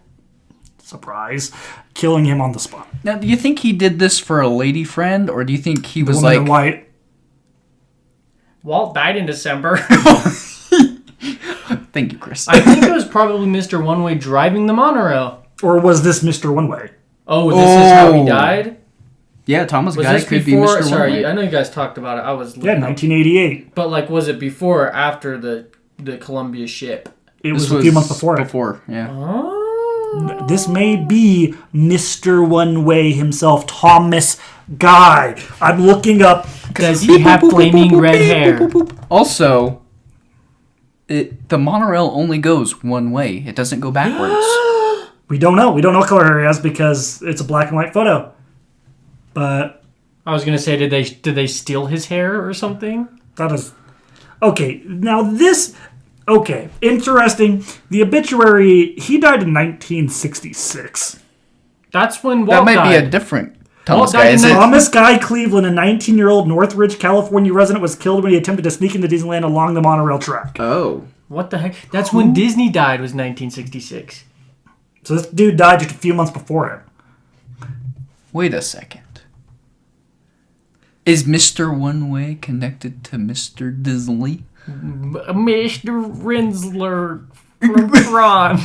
S3: Surprise. Killing him on the spot.
S2: Now, do you think he did this for a lady friend, or do you think he was
S3: Woman
S2: like...
S3: in white.
S1: Walt died in December.
S2: Thank you, Chris.
S1: I think it was probably Mr. One Way driving the monorail.
S3: Or was this Mr. One Way?
S1: Oh, this is how he died?
S2: Yeah, Thomas
S1: Was
S2: Guy
S1: this
S2: could
S1: before?
S2: be Mr.
S1: Sorry,
S2: One-Way.
S1: I know you guys talked about it. I was looking
S3: Yeah,
S1: up.
S3: 1988.
S1: But, like, was it before or after the Columbia ship?
S3: It was a few months before it.
S2: Before, yeah.
S1: Oh.
S3: This may be Mr. One Way himself, Thomas Guy. I'm looking up.
S1: Does he have flaming red hair?
S2: Also, the monorail only goes one way. It doesn't go backwards.
S3: We don't know. We don't know what color hair he has because it's a black and white photo. But
S1: I was gonna say, did they steal his hair or something?
S3: that is... Okay, now this... Okay, interesting. The obituary, he died in 1966.
S1: That's when
S2: That
S1: Walt
S2: might
S1: died.
S2: be a different Thomas
S1: died
S2: Guy.
S1: in
S2: Is it?
S3: Thomas Guy Cleveland, a 19-year-old Northridge, California resident, was killed when he attempted to sneak into Disneyland along the monorail track.
S2: Oh.
S1: What the heck? That's when Disney died. Was 1966.
S3: So this dude died just a few months before him.
S2: Wait a second. Is Mr. One Way connected to Mr. Disney?
S1: Mr. Rinsler from Tron.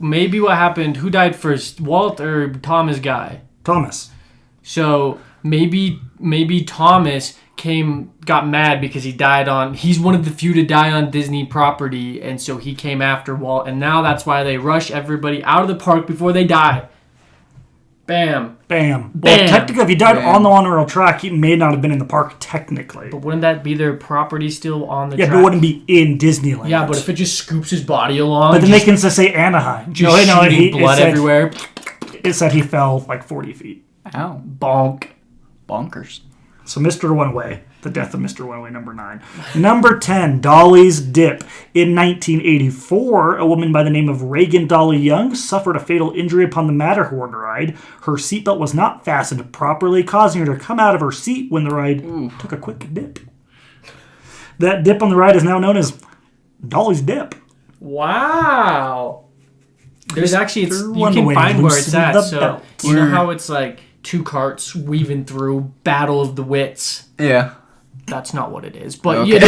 S1: Maybe what happened? Who died first, Walt or Thomas Guy?
S3: Thomas.
S1: So maybe Thomas got mad because he died on. He's one of the few to die on Disney property, and so he came after Walt, and now that's why they rush everybody out of the park before they die. Bam.
S3: Bam.
S1: Bam.
S3: Well, technically, if he died
S2: Bam.
S3: on the monorail track, he may not have been in the park technically.
S1: But wouldn't that be their property still on the
S3: Yeah,
S1: track?
S3: but it wouldn't be in Disneyland.
S1: Yeah, but if it just scoops his body along,
S3: But then they can just say Anaheim.
S1: just shooting blood everywhere.
S3: It said he fell like 40 feet.
S2: Ow.
S1: Bonk.
S2: Bonkers.
S3: So Mr. One Way, the death of Mr. One Way, number 9. Number 10, Dolly's Dip. In 1984, a woman by the name of Reagan Dolly Young suffered a fatal injury upon the Matterhorn ride. Her seatbelt was not fastened properly, causing her to come out of her seat when the ride took a quick dip. That dip on the ride is now known as Dolly's Dip.
S1: Wow. There's actually, you
S3: One
S1: can
S3: way
S1: find where it's
S3: loosen
S1: at.
S3: the
S1: So
S3: belt.
S1: you know how it's like two carts weaving through Battle of the Wits.
S2: Yeah.
S1: That's not what it is, but
S2: Okay.
S1: yeah,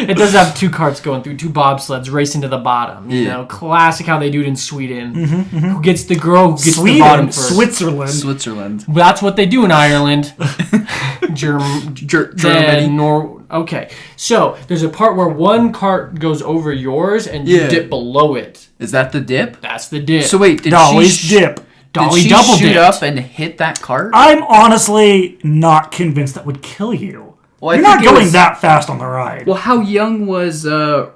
S1: it does have two carts going through, two bobsleds racing to the bottom. You know, classic how they do it in Sweden. Who gets the girl? Who gets the bottom first?
S3: Switzerland.
S1: That's what they do in Ireland.
S2: Germany.
S1: Okay, so there's a part where one cart goes over yours and you dip below it.
S2: Is that the dip?
S1: That's the dip.
S2: So wait, did
S3: Dolly's
S2: she
S3: Dip.
S1: Dolly
S2: did she
S1: double
S2: shoot
S1: dipped.
S2: up and hit that cart?
S3: I'm honestly not convinced that would kill you.
S2: Well,
S3: You're not going that fast on the ride.
S2: Well, how young was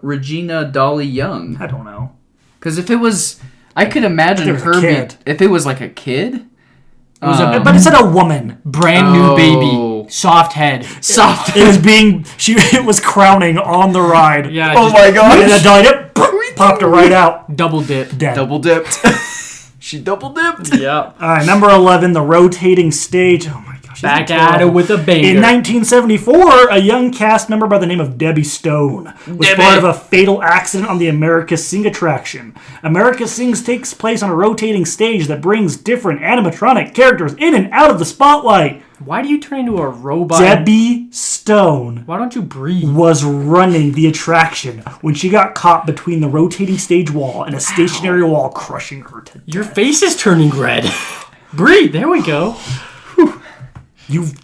S2: Regina Dolly Young?
S3: I don't know.
S2: Because if it was, I could imagine
S3: If it was a
S2: her being.
S3: kid.
S2: If it was like a kid,
S1: It was a
S3: But it said a woman.
S1: brand new
S2: Oh.
S1: baby, soft head.
S3: It was being it was crowning on the ride.
S1: Yeah.
S2: Oh
S1: just
S2: my gosh.
S3: And then Dolly Dip popped her right out.
S1: Double dip.
S3: Dead.
S2: double dipped. She double dipped.
S1: Yeah.
S3: All right, number 11, the rotating stage. Oh my gosh.
S1: Back
S3: this is
S1: at it
S3: terrible.
S1: with a banger.
S3: In 1974, a young cast member by the name of Debbie Stone was
S1: Debbie.
S3: part of a fatal accident on the America Sing attraction. America Sings takes place on a rotating stage that brings different animatronic characters in and out of the spotlight.
S1: Why do you turn into a robot?
S3: Debbie Stone
S1: Why don't you breathe?
S3: was running the attraction when she got caught between the rotating stage wall and a stationary wall, crushing her to death.
S1: Your face is turning red. Breathe. There we go.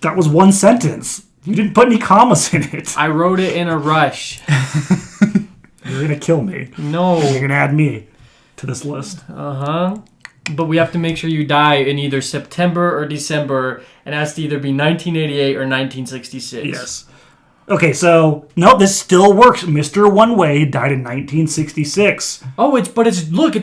S3: That was one sentence. You didn't put any commas in it.
S1: I wrote it in a rush.
S3: You're gonna kill me.
S1: No.
S3: You're gonna add me to this list.
S1: But we have to make sure you die in either September or December, and it has to either be 1988 or 1966.
S3: Yes. Okay, so no, this still works. Mr. One Way died in 1966.
S1: Oh, it's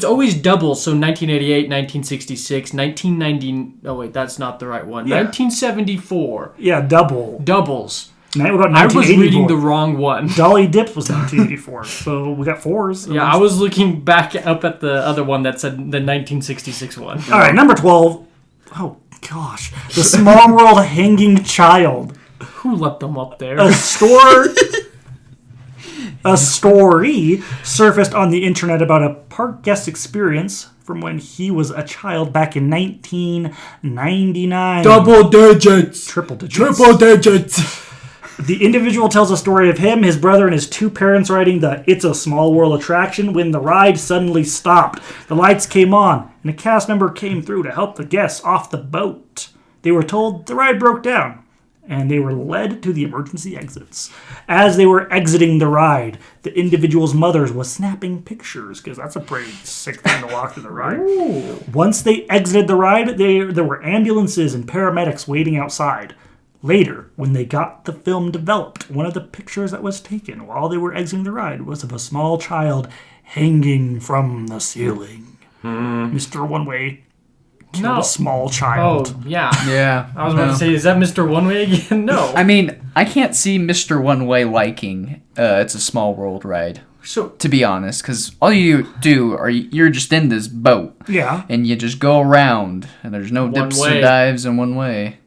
S1: always double. So 1988, 1966, 1990. Oh wait, that's not the right one.
S3: Yeah.
S1: 1974.
S3: Yeah, double.
S1: Doubles.
S3: Now we got
S1: I was
S3: 1984.
S1: reading the wrong one.
S3: Dolly Dip was 1984, so we got fours.
S1: Yeah, I was looking back up at the other one that said the 1966 one.
S3: All right, number 12. Oh, gosh. The Small World Hanging Child.
S1: Who let them up there?
S3: A story surfaced on the internet about a park guest experience from when he was a child back in 1999.
S1: Double digits.
S3: Triple digits.
S1: Triple digits.
S3: The individual tells a story of him, his brother, and his two parents riding the It's a Small World attraction when the ride suddenly stopped. The lights came on, and a cast member came through to help the guests off the boat. They were told the ride broke down, and they were led to the emergency exits. As they were exiting the ride, the individual's mother was snapping pictures, because that's a pretty sick thing to walk through the ride.
S1: Ooh.
S3: Once they exited the ride, there were ambulances and paramedics waiting outside. Later, when they got the film developed, one of the pictures that was taken while they were exiting the ride was of a small child hanging from the ceiling. Mr. One Way killed a small child.
S1: Oh, yeah.
S2: Yeah.
S1: I was about to say, is that Mr. One Way again? No.
S2: I mean, I can't see Mr. One Way liking It's a Small World ride,
S1: So,
S2: to be honest, because all you do are you're just in this boat.
S3: Yeah.
S2: And you just go around, and there's no dips
S1: way.
S2: or dives in one way.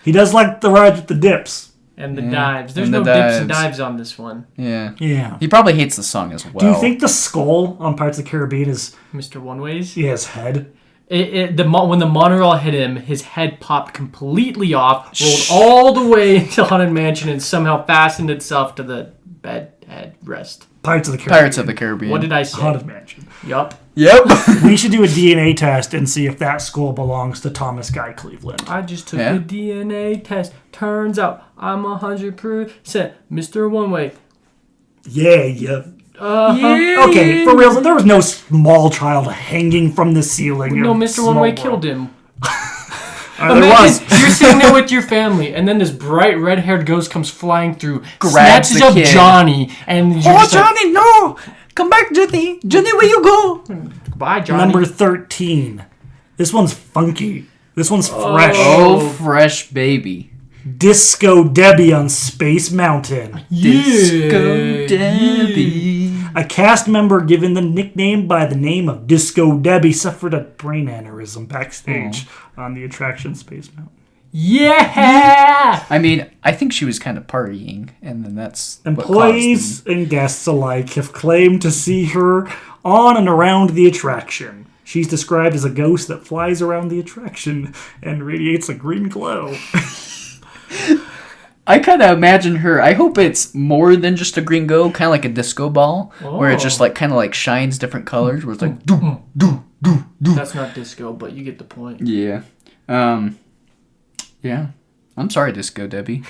S3: He does like the rides with the dips.
S1: and the dives. There's
S2: and the
S1: no dips and
S2: dives.
S1: dives on this one.
S2: Yeah.
S3: Yeah.
S2: He probably hates the song as well.
S3: Do you think the skull on Pirates of the Caribbean is
S1: Mr. One Ways.
S3: his head?
S1: When the monorail hit him, his head popped completely off, rolled all the way into Haunted Mansion, and somehow fastened itself to the bed headrest.
S3: Pirates of the Caribbean.
S2: Pirates of the Caribbean.
S1: What did I say?
S3: Haunted Mansion.
S1: Yup.
S2: Yep.
S3: We should do a DNA test and see if that skull belongs to Thomas Guy Cleveland.
S1: I just took
S2: Yeah.
S1: a DNA test. Turns out I'm 100% Mr. One Way.
S3: Yeah.
S1: Uh-huh.
S3: Okay, for real, there was no small child hanging from the ceiling.
S1: No,
S3: of
S1: Mr.
S3: Small
S1: One Way
S3: World.
S1: killed him.
S3: There
S1: Imagine
S3: was.
S1: you're sitting there with your family, and then this bright red-haired ghost comes flying through,
S2: Grabs
S1: snatches
S2: the
S1: up
S2: kid.
S1: Johnny, and you're just like,
S2: Johnny, no! Come back, Johnny! Johnny, where you go?
S1: bye, Johnny.
S3: Number 13. This one's funky. This one's fresh.
S2: Oh, fresh baby.
S3: Disco Debbie on Space Mountain.
S2: Disco Debbie.
S3: A cast member given the nickname by the name of Disco Debbie suffered a brain aneurysm backstage on the attraction Space Mountain.
S1: Yeah!
S2: I mean, I think she was kind of partying, and then that's
S3: Employees and guests alike have claimed to see her on and around the attraction. She's described as a ghost that flies around the attraction and radiates a green glow.
S2: I kind of imagine her. I hope it's more than just a green glow, kind of like a disco ball, where it just like kind of like shines different colors. Where it's like do do do do.
S1: That's not disco, but you get the point.
S2: Yeah, yeah. I'm sorry, Disco Debbie.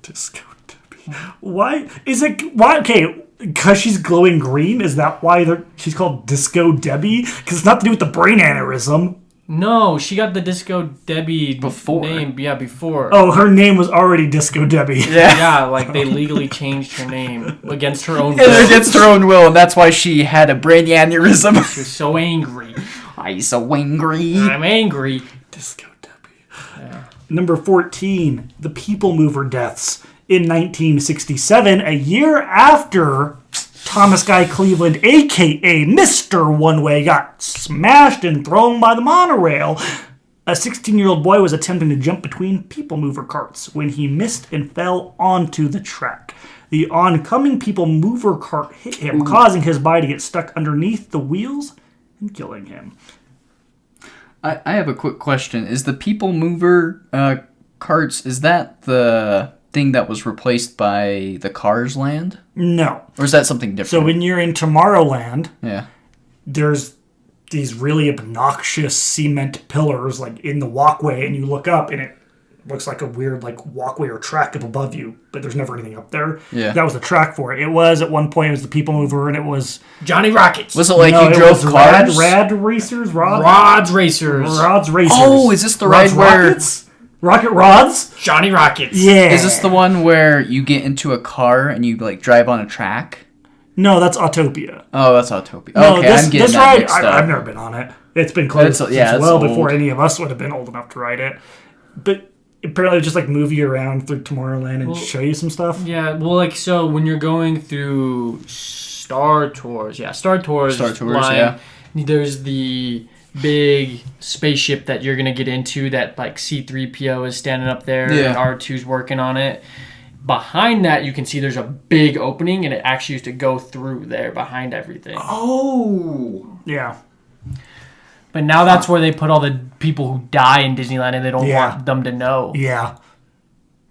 S3: Disco Debbie. Why is it? Why? Okay, because she's glowing green. Is that why she's called Disco Debbie? Because it's not to do with the brain aneurysm.
S1: No, she got the Disco Debbie
S2: Before.
S1: name. Yeah, before.
S3: Oh, her name was already Disco Debbie.
S1: Yeah, like they legally changed her name against her own
S2: And
S1: will.
S2: against her own will, and that's why she had a brain aneurysm.
S1: She was so angry.
S2: I'm so angry.
S1: I'm angry.
S3: Disco Debbie. Yeah. Number 14, the People Mover deaths. In 1967, a year after Thomas Guy Cleveland, a.k.a. Mr. One Way, got smashed and thrown by the monorail, a 16-year-old boy was attempting to jump between People Mover carts when he missed and fell onto the track. The oncoming People Mover cart hit him, causing his body to get stuck underneath the wheels and killing him.
S2: I have a quick question. Is the People Mover carts, is that the thing that was replaced by the Cars Land?
S3: No.
S2: Or is that something different?
S3: So when you're in Tomorrowland,
S2: yeah.
S3: there's these really obnoxious cement pillars like in the walkway, and you look up and it looks like a weird like walkway or track up above you, but there's never anything up there.
S2: Yeah.
S3: That was the track for it. It was at one point it was the People Mover, and it was
S1: Johnny Rockets.
S2: Was it like
S3: no,
S2: you
S3: it
S2: drove
S3: was
S2: cars?
S3: Rad Racers,
S1: Rods Racers.
S3: Rods Racers.
S2: Oh, is this the
S3: Rods
S2: ride where...
S3: Rockets? Rocket Rods?
S1: Johnny Rockets.
S3: Yeah.
S2: Is this the one where you get into a car and you like drive on a track?
S3: No, that's Autopia.
S2: Oh, that's Autopia.
S3: No,
S2: Okay, I'm getting
S3: this
S2: that
S3: ride,
S2: mixed up.
S3: I've never been on it. It's been closed
S2: It's- yeah,
S3: since
S2: it's
S3: well
S2: old.
S3: before any of us would have been old enough to ride it. But apparently, just like move you around through Tomorrowland and show you some stuff.
S1: Yeah, well, like, so when you're going through Star Tours line,
S2: yeah.
S1: there's the big spaceship that you're gonna get into. That like C-3PO is standing up there, and R2's working on it. Behind that, you can see there's a big opening, and it actually used to go through there behind everything.
S2: Oh,
S3: Yeah.
S1: But now that's where they put all the people who die in Disneyland, and they don't want them to know.
S3: Yeah.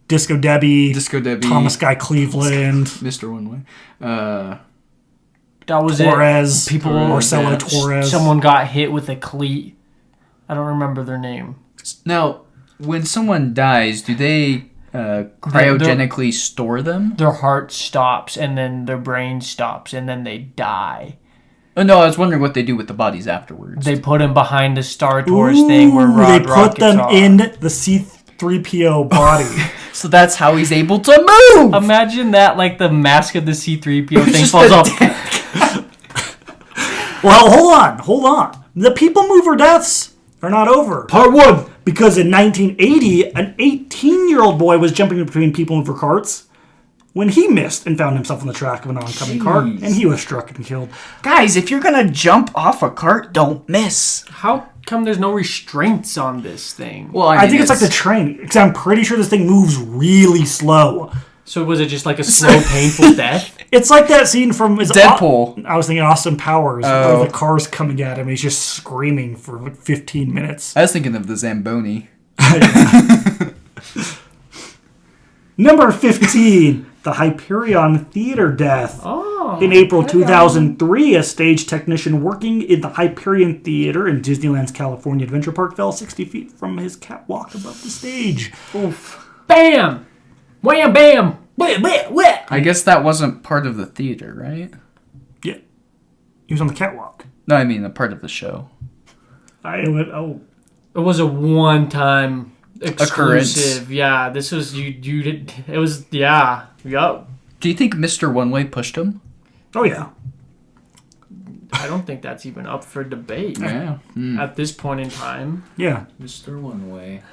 S3: Disco Debbie, Thomas Guy Cleveland,
S2: Mr. One Way.
S1: That was
S3: Torres,
S1: People,
S3: Marcelo Torres.
S1: Someone got hit with a cleat. I don't remember their name.
S2: Now, when someone dies, do they cryogenically store them?
S1: Their heart stops, and then their brain stops, and then they die.
S2: Oh, no, I was wondering what they do with the bodies afterwards.
S1: They put them behind the Star Tours thing where
S3: they put them in the C-3PO body.
S2: So that's how he's able to move!
S1: Imagine that, like the mask of the C-3PO thing falls off.
S3: Well, hold on. The People Mover deaths are not over.
S1: Part 1.
S3: Because in 1980, an 18-year-old boy was jumping between People Mover carts when he missed and found himself on the track of an oncoming cart, and he was struck and killed.
S2: Guys, if you're gonna jump off a cart, don't miss.
S1: How come there's no restraints on this thing?
S2: Well,
S3: I think it's like the train, because I'm pretty sure this thing moves really slow.
S1: So was it just like a slow, painful death?
S3: It's like that scene from
S2: Deadpool.
S3: I was thinking Austin Powers, where the car's coming at him, and he's just screaming for like 15 minutes.
S2: I was thinking of the Zamboni.
S3: Number 15, the Hyperion Theater death.
S1: Oh,
S3: in April 2003, a stage technician working in the Hyperion Theater in Disneyland's California Adventure Park fell 60 feet from his catwalk above the stage.
S1: Oof. Bam! Wham, bam! Wet, wet, wet!
S2: I guess that wasn't part of the theater, right?
S3: Yeah. He was on the catwalk.
S2: No, I mean a part of the show.
S3: Oh.
S1: It was a one-time exclusive.
S2: Occurrence.
S1: Yeah, this was you did. It was yup.
S2: Do you think Mr. One Way pushed him?
S3: Oh, yeah.
S1: I don't think that's even up for debate.
S2: Yeah.
S1: At this point in time.
S3: Yeah.
S2: Mr. One Way.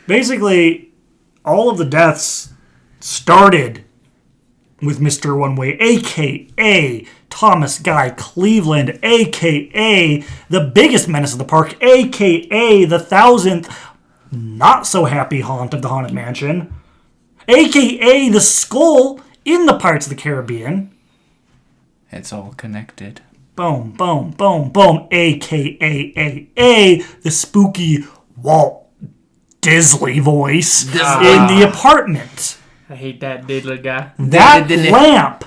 S3: Basically, all of the deaths started with Mr. One Way, a.k.a. Thomas Guy Cleveland, a.k.a. the biggest menace of the park, a.k.a. the 1,000th not-so-happy haunt of the Haunted Mansion, a.k.a. the skull in the Pirates of the Caribbean.
S2: It's all connected.
S3: Boom, boom, boom, boom, a.k.a. the spooky Walt Disney voice in the apartment.
S1: I hate that diddler guy.
S3: That lamp.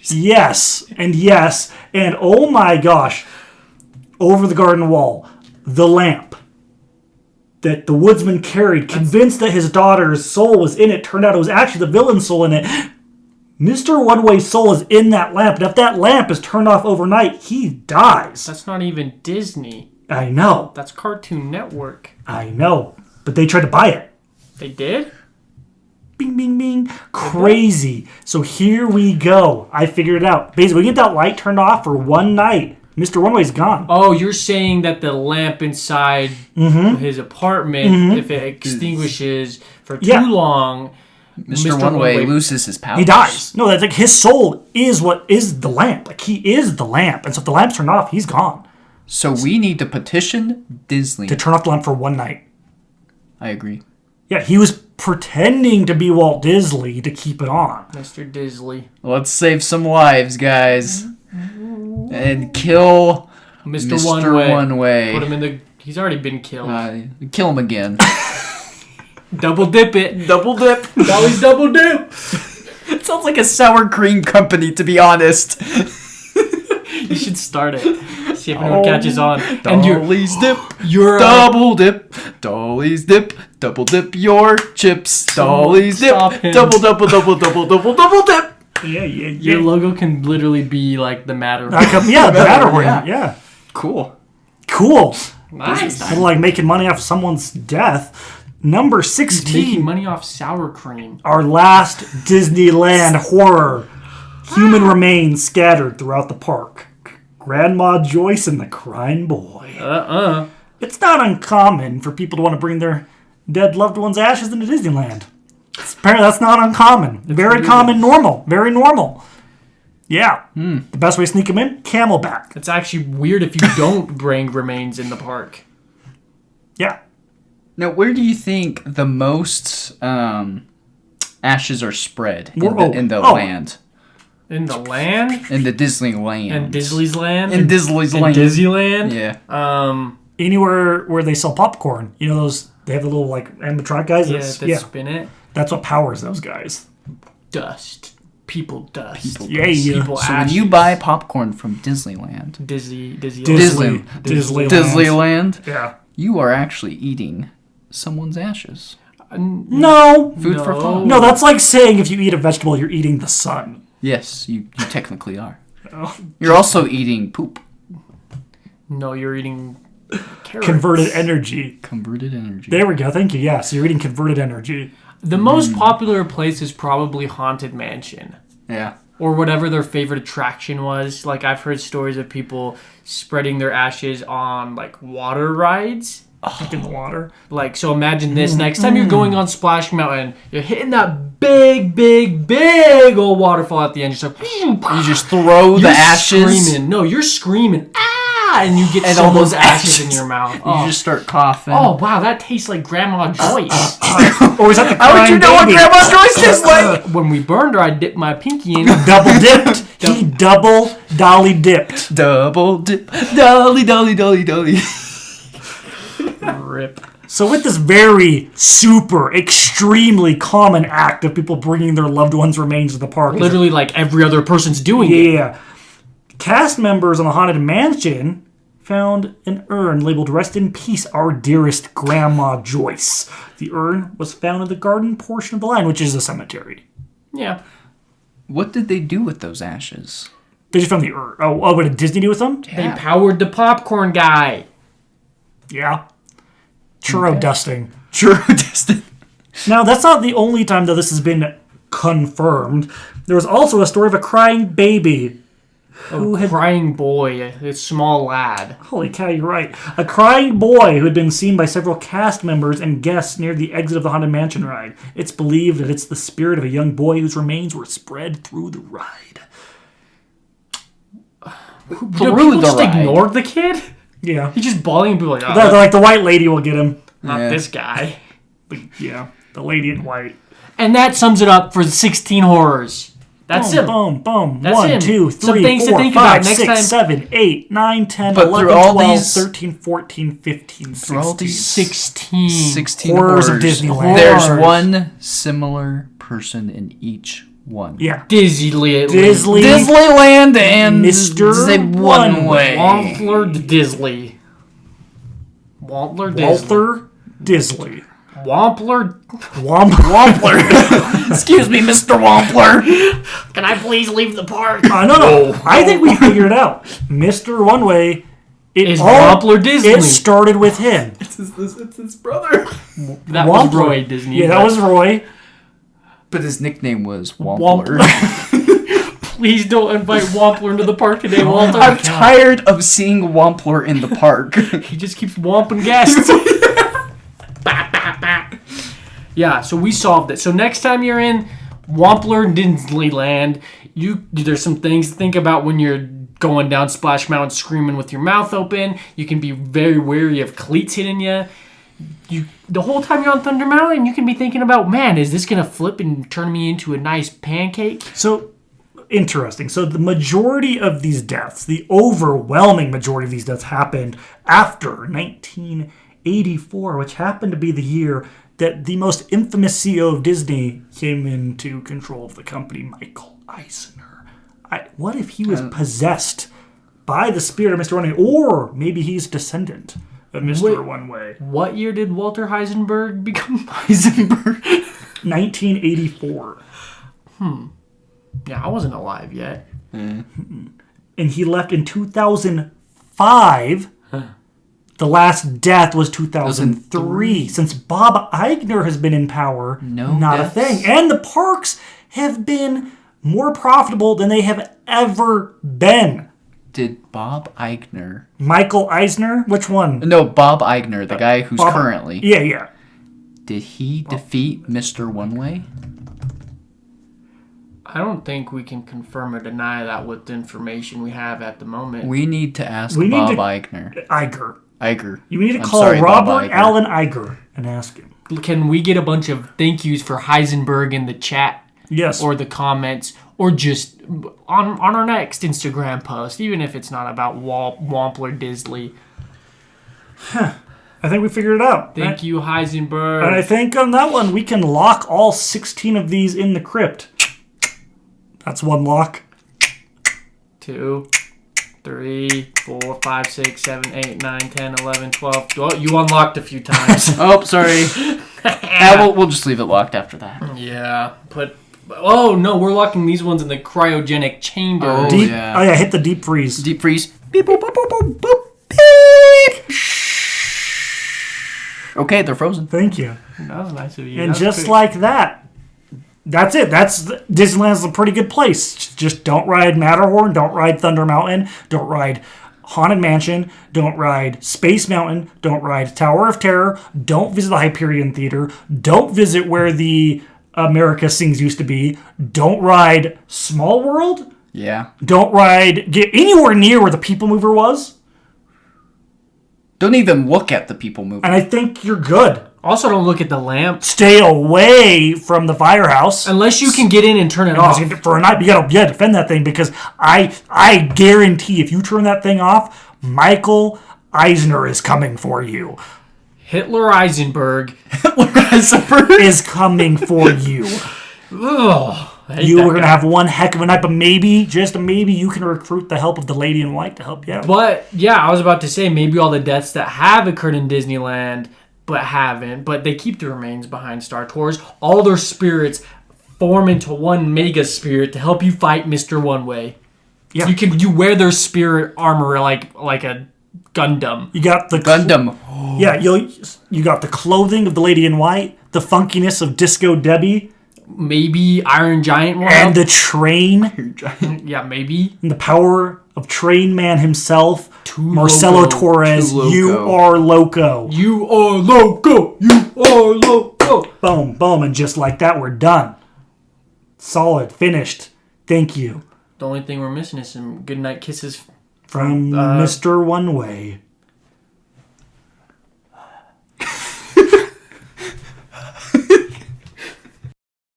S3: Yes, and oh my gosh, over the garden wall, the lamp that the woodsman carried, convinced that his daughter's soul was in it, turned out it was actually the villain's soul in it. Mr. One Way's soul is in that lamp, and if that lamp is turned off overnight, he dies.
S1: That's not even Disney.
S3: I know.
S1: That's Cartoon Network.
S3: I know, but they tried to buy it.
S1: They did?
S3: Bing, bing, bing. Crazy. So here we go. I figured it out. Basically, we get that light turned off for one night. Mr. One Way's gone.
S1: Oh, you're saying that the lamp inside his apartment, if it extinguishes for too long,
S2: Mr. One Way loses his powers.
S3: He dies. No, that's like his soul is what is the lamp. Like he is the lamp. And so if the lamp's turned off, he's gone.
S2: So we need to petition Disney
S3: to turn off the lamp for one night.
S2: I agree.
S3: Yeah, he was pretending to be Walt Disney to keep it on.
S1: Mr. Disney.
S2: Let's save some lives, guys. And kill
S1: Mr.
S2: One Way.
S1: Put him in the... He's already been killed.
S2: Kill him again.
S1: Double dip it.
S2: Double dip.
S1: Always double dip.
S2: It sounds like a sour cream company, to be honest.
S1: You should start it. See if anyone catches on.
S2: Dolly's dip.
S1: You're
S2: double dip. Dolly's dip. Double dip your chips. Dolly's dip. Double dip.
S3: Yeah.
S1: Your logo can literally be like the Matterhorn.
S3: Yeah, the Matterhorn. Yeah.
S2: Cool.
S1: Nice.
S3: Kind of like making money off someone's death. Number 16.
S1: He's making money off sour cream.
S3: Our last Disneyland horror. Human remains scattered throughout the park. Grandma Joyce and the Crying Boy. It's not uncommon for people to want to bring their dead loved one's ashes into Disneyland. Apparently that's not uncommon. Very common, normal. Very normal. Yeah. The best way to sneak them in, camelback.
S1: It's actually weird if you don't bring remains in the park.
S3: Yeah.
S2: Now, where do you think the most ashes are spread in the land?
S1: In the land?
S2: In the Disneyland.
S1: In Disney's land?
S2: In Disney's land.
S1: Disneyland?
S2: Yeah.
S3: Anywhere where they sell popcorn. You know those, they have the little like animatronic guys?
S1: That spin it.
S3: That's what powers those guys.
S1: Dust. People dust.
S3: Yeah.
S1: People
S2: So when you buy popcorn from Disneyland. Disneyland.
S3: Yeah.
S2: You are actually eating someone's ashes.
S3: No.
S2: Food for thought.
S3: No, that's like saying if you eat a vegetable, you're eating the sun.
S2: Yes, you technically are.
S3: Oh.
S2: You're also eating poop.
S1: No, you're eating carrots.
S3: Converted energy.
S2: Converted energy.
S3: There we go. Thank you. Yeah, so you're eating converted energy.
S1: The most popular place is probably Haunted Mansion.
S2: Yeah.
S1: Or whatever their favorite attraction was. Like, I've heard stories of people spreading their ashes on, like, water rides.
S3: Like in the water.
S1: Like, so imagine this. Next time you're going on Splash Mountain, you're hitting that big old waterfall at the end. You're just like,
S2: You just throw the ashes.
S1: Screaming. No, you're screaming, ah! And you get all those ashes in your mouth.
S2: You just start coughing.
S1: Oh, wow, that tastes like Grandma Joyce.
S3: Or is that the
S2: How would you know what
S3: baby?
S2: Grandma Joyce tastes like?
S1: When we burned her, I dipped my pinky in.
S3: Double dipped. He double dolly dipped.
S2: Double dip. Dolly.
S1: Rip.
S3: So with this very super, extremely common act of people bringing their loved ones' remains to the park.
S1: Literally like every other person's doing it.
S3: Yeah. Cast members on the Haunted Mansion found an urn labeled "Rest in Peace, Our Dearest Grandma Joyce." The urn was found in the garden portion of the line, which is a cemetery.
S1: Yeah.
S2: What did they do with those ashes?
S3: They just found the urn. Oh, what did Disney do with them?
S1: They powered the popcorn guy.
S3: Yeah. Churro dusting.
S2: Churro dusting.
S3: Now, that's not the only time that this has been confirmed. There was also a story of a crying baby.
S1: Crying boy, a small lad.
S3: Holy cow, you're right. A crying boy who had been seen by several cast members and guests near the exit of the Haunted Mansion ride. It's believed that it's the spirit of a young boy whose remains were spread through the ride.
S1: People just ignored the kid?
S3: Yeah.
S1: He's just bawling and people like, oh,
S3: They're like, the white lady will get him.
S1: not this guy.
S3: Yeah, the lady in white.
S1: And that sums it up for the 16 horrors. That's
S3: boom,
S1: him.
S3: Boom, boom.
S1: That's
S3: 1,
S1: him.
S3: 2,
S1: Some
S3: 3,
S1: things to
S3: 4,
S1: think
S3: 5,
S1: about next
S3: 6,
S1: time.
S3: 7, 8, 9, 10,
S2: But
S3: 11,
S2: through all
S3: 12,
S2: these-
S3: 13, 14, 15, 16.
S2: Through all these
S1: 16.
S2: 16
S3: Horrors of Disneyland.
S2: There's
S1: Horrors.
S2: one similar person in each one.
S3: Yeah.
S1: Disneyland.
S2: Disneyland and
S3: Mr.
S2: Say one way.
S1: Wampler Disley. Wampler Disley.
S3: Walter Disley.
S1: Wampler.
S2: Wampler. Excuse me, Mr. Wampler.
S1: Can I please leave the park?
S3: No. I think we figured it out. Mr. One Way
S1: Is Wampler Disney.
S3: It started with him.
S2: It's his brother.
S1: That
S3: Wampler.
S1: was Roy Disney.
S3: Yeah, that was Roy.
S2: But his nickname was Wampler.
S1: Please don't invite Wampler into the park today, Walter.
S2: I'm tired of seeing Wampler in the park.
S1: He just keeps wamping guests. Bap, bap, bap. Yeah, so we solved it. So next time you're in Wampler Disneyland, there's some things to think about when you're going down Splash Mountain screaming with your mouth open. You can be very wary of cleats hitting you. The whole time you're on Thunder Mountain, you can be thinking about, man, is this going to flip and turn me into a nice pancake?
S3: So, interesting. So the majority of these deaths, the overwhelming majority of these deaths happened after 1984, which happened to be the year that the most infamous CEO of Disney came into control of the company, Michael Eisner. What if he was possessed by the spirit of Mr. One Way, or maybe he's a descendant of Mr. One Way?
S1: What year did Walter Heisenberg become Heisenberg?
S3: 1984.
S1: Yeah, I wasn't alive yet.
S3: And he left in 2005. The last death was 2003. Since Bob Iger has been in power, not
S2: deaths.
S3: a thing. And the parks have been more profitable than they have ever been.
S2: Did Bob Iger...
S3: Michael Eisner? Which one?
S2: No, Bob Iger, the guy who's currently...
S3: Yeah.
S2: Did he defeat Mr. One Way?
S1: I don't think we can confirm or deny that with the information we have at the moment.
S2: We need to ask
S3: We need
S2: Bob
S3: to-
S2: Iger.
S3: Iger. You need to
S2: I'm
S3: call
S2: sorry, Bob
S3: Robert
S2: Iger.
S3: Allen Iger and ask him.
S1: Can we get a bunch of thank yous for Heisenberg in the chat?
S3: Yes.
S1: Or the comments, or just on our next Instagram post, even if it's not about Wampler Disley.
S3: I think we figured it out.
S1: Thank you, Heisenberg.
S3: And I think on that one, we can lock all 16 of these in the crypt. That's one lock.
S1: 2, 3, 4, 5, 6, 7, 8, 9, 10, 11, 12. Oh, you unlocked a few times.
S2: Oh, sorry. We'll just leave it locked after that.
S1: Yeah, oh no, we're locking these ones in the cryogenic chamber.
S2: Oh,
S3: Deep.
S2: yeah.
S3: Oh yeah, hit the deep freeze.
S2: Deep freeze. Beep, boop, boop, boop, boop, boop, beep. Okay, they're frozen.
S3: Thank you.
S1: That was nice of you.
S3: And
S1: That's
S3: just
S1: quick.
S3: like that, that's it. Disneyland's a pretty good place. Just don't ride Matterhorn. Don't ride Thunder Mountain. Don't ride Haunted Mansion. Don't ride Space Mountain. Don't ride Tower of Terror. Don't visit the Hyperion Theater. Don't visit where the America Sings used to be. Don't ride Small World.
S2: Yeah.
S3: Don't get anywhere near where the People Mover was.
S2: Don't even look at the people moving.
S3: And I think you're good.
S1: Also, don't look at the lamp
S3: Stay away from the firehouse.
S1: unless you can get in and turn it off.
S3: For a night, you gotta defend that thing because I guarantee if you turn that thing off, Michael Eisner is coming for you.
S1: Hitler Eisenberg.
S3: Is coming for you.
S1: Ugh, I hate
S3: You
S1: that
S3: are gonna
S1: guy.
S3: have one heck of a night, but maybe, just maybe, you can recruit the help of the Lady in White to help you out.
S1: But yeah, I was about to say maybe all the deaths that have occurred in Disneyland but haven't, but they keep the remains behind Star Tours. All their spirits form into one mega spirit to help you fight Mr. One Way.
S3: Yeah.
S1: You wear their spirit armor like a Gundam.
S3: You got the
S2: Gundam.
S3: Yeah, you got the clothing of the Lady in White, the funkiness of Disco Debbie,
S1: Maybe Iron Giant will
S3: and
S1: help.
S3: the train,
S1: Yeah, maybe.
S3: and the power of Train Man himself,
S1: Too
S3: Marcelo
S1: loco.
S3: Torres.
S2: Too loco.
S3: You are loco.
S1: You are loco. You are loco.
S3: Boom, boom, and just like that, we're done. Solid, finished. Thank you.
S1: The only thing we're missing is some goodnight kisses
S3: From Mr. One Way.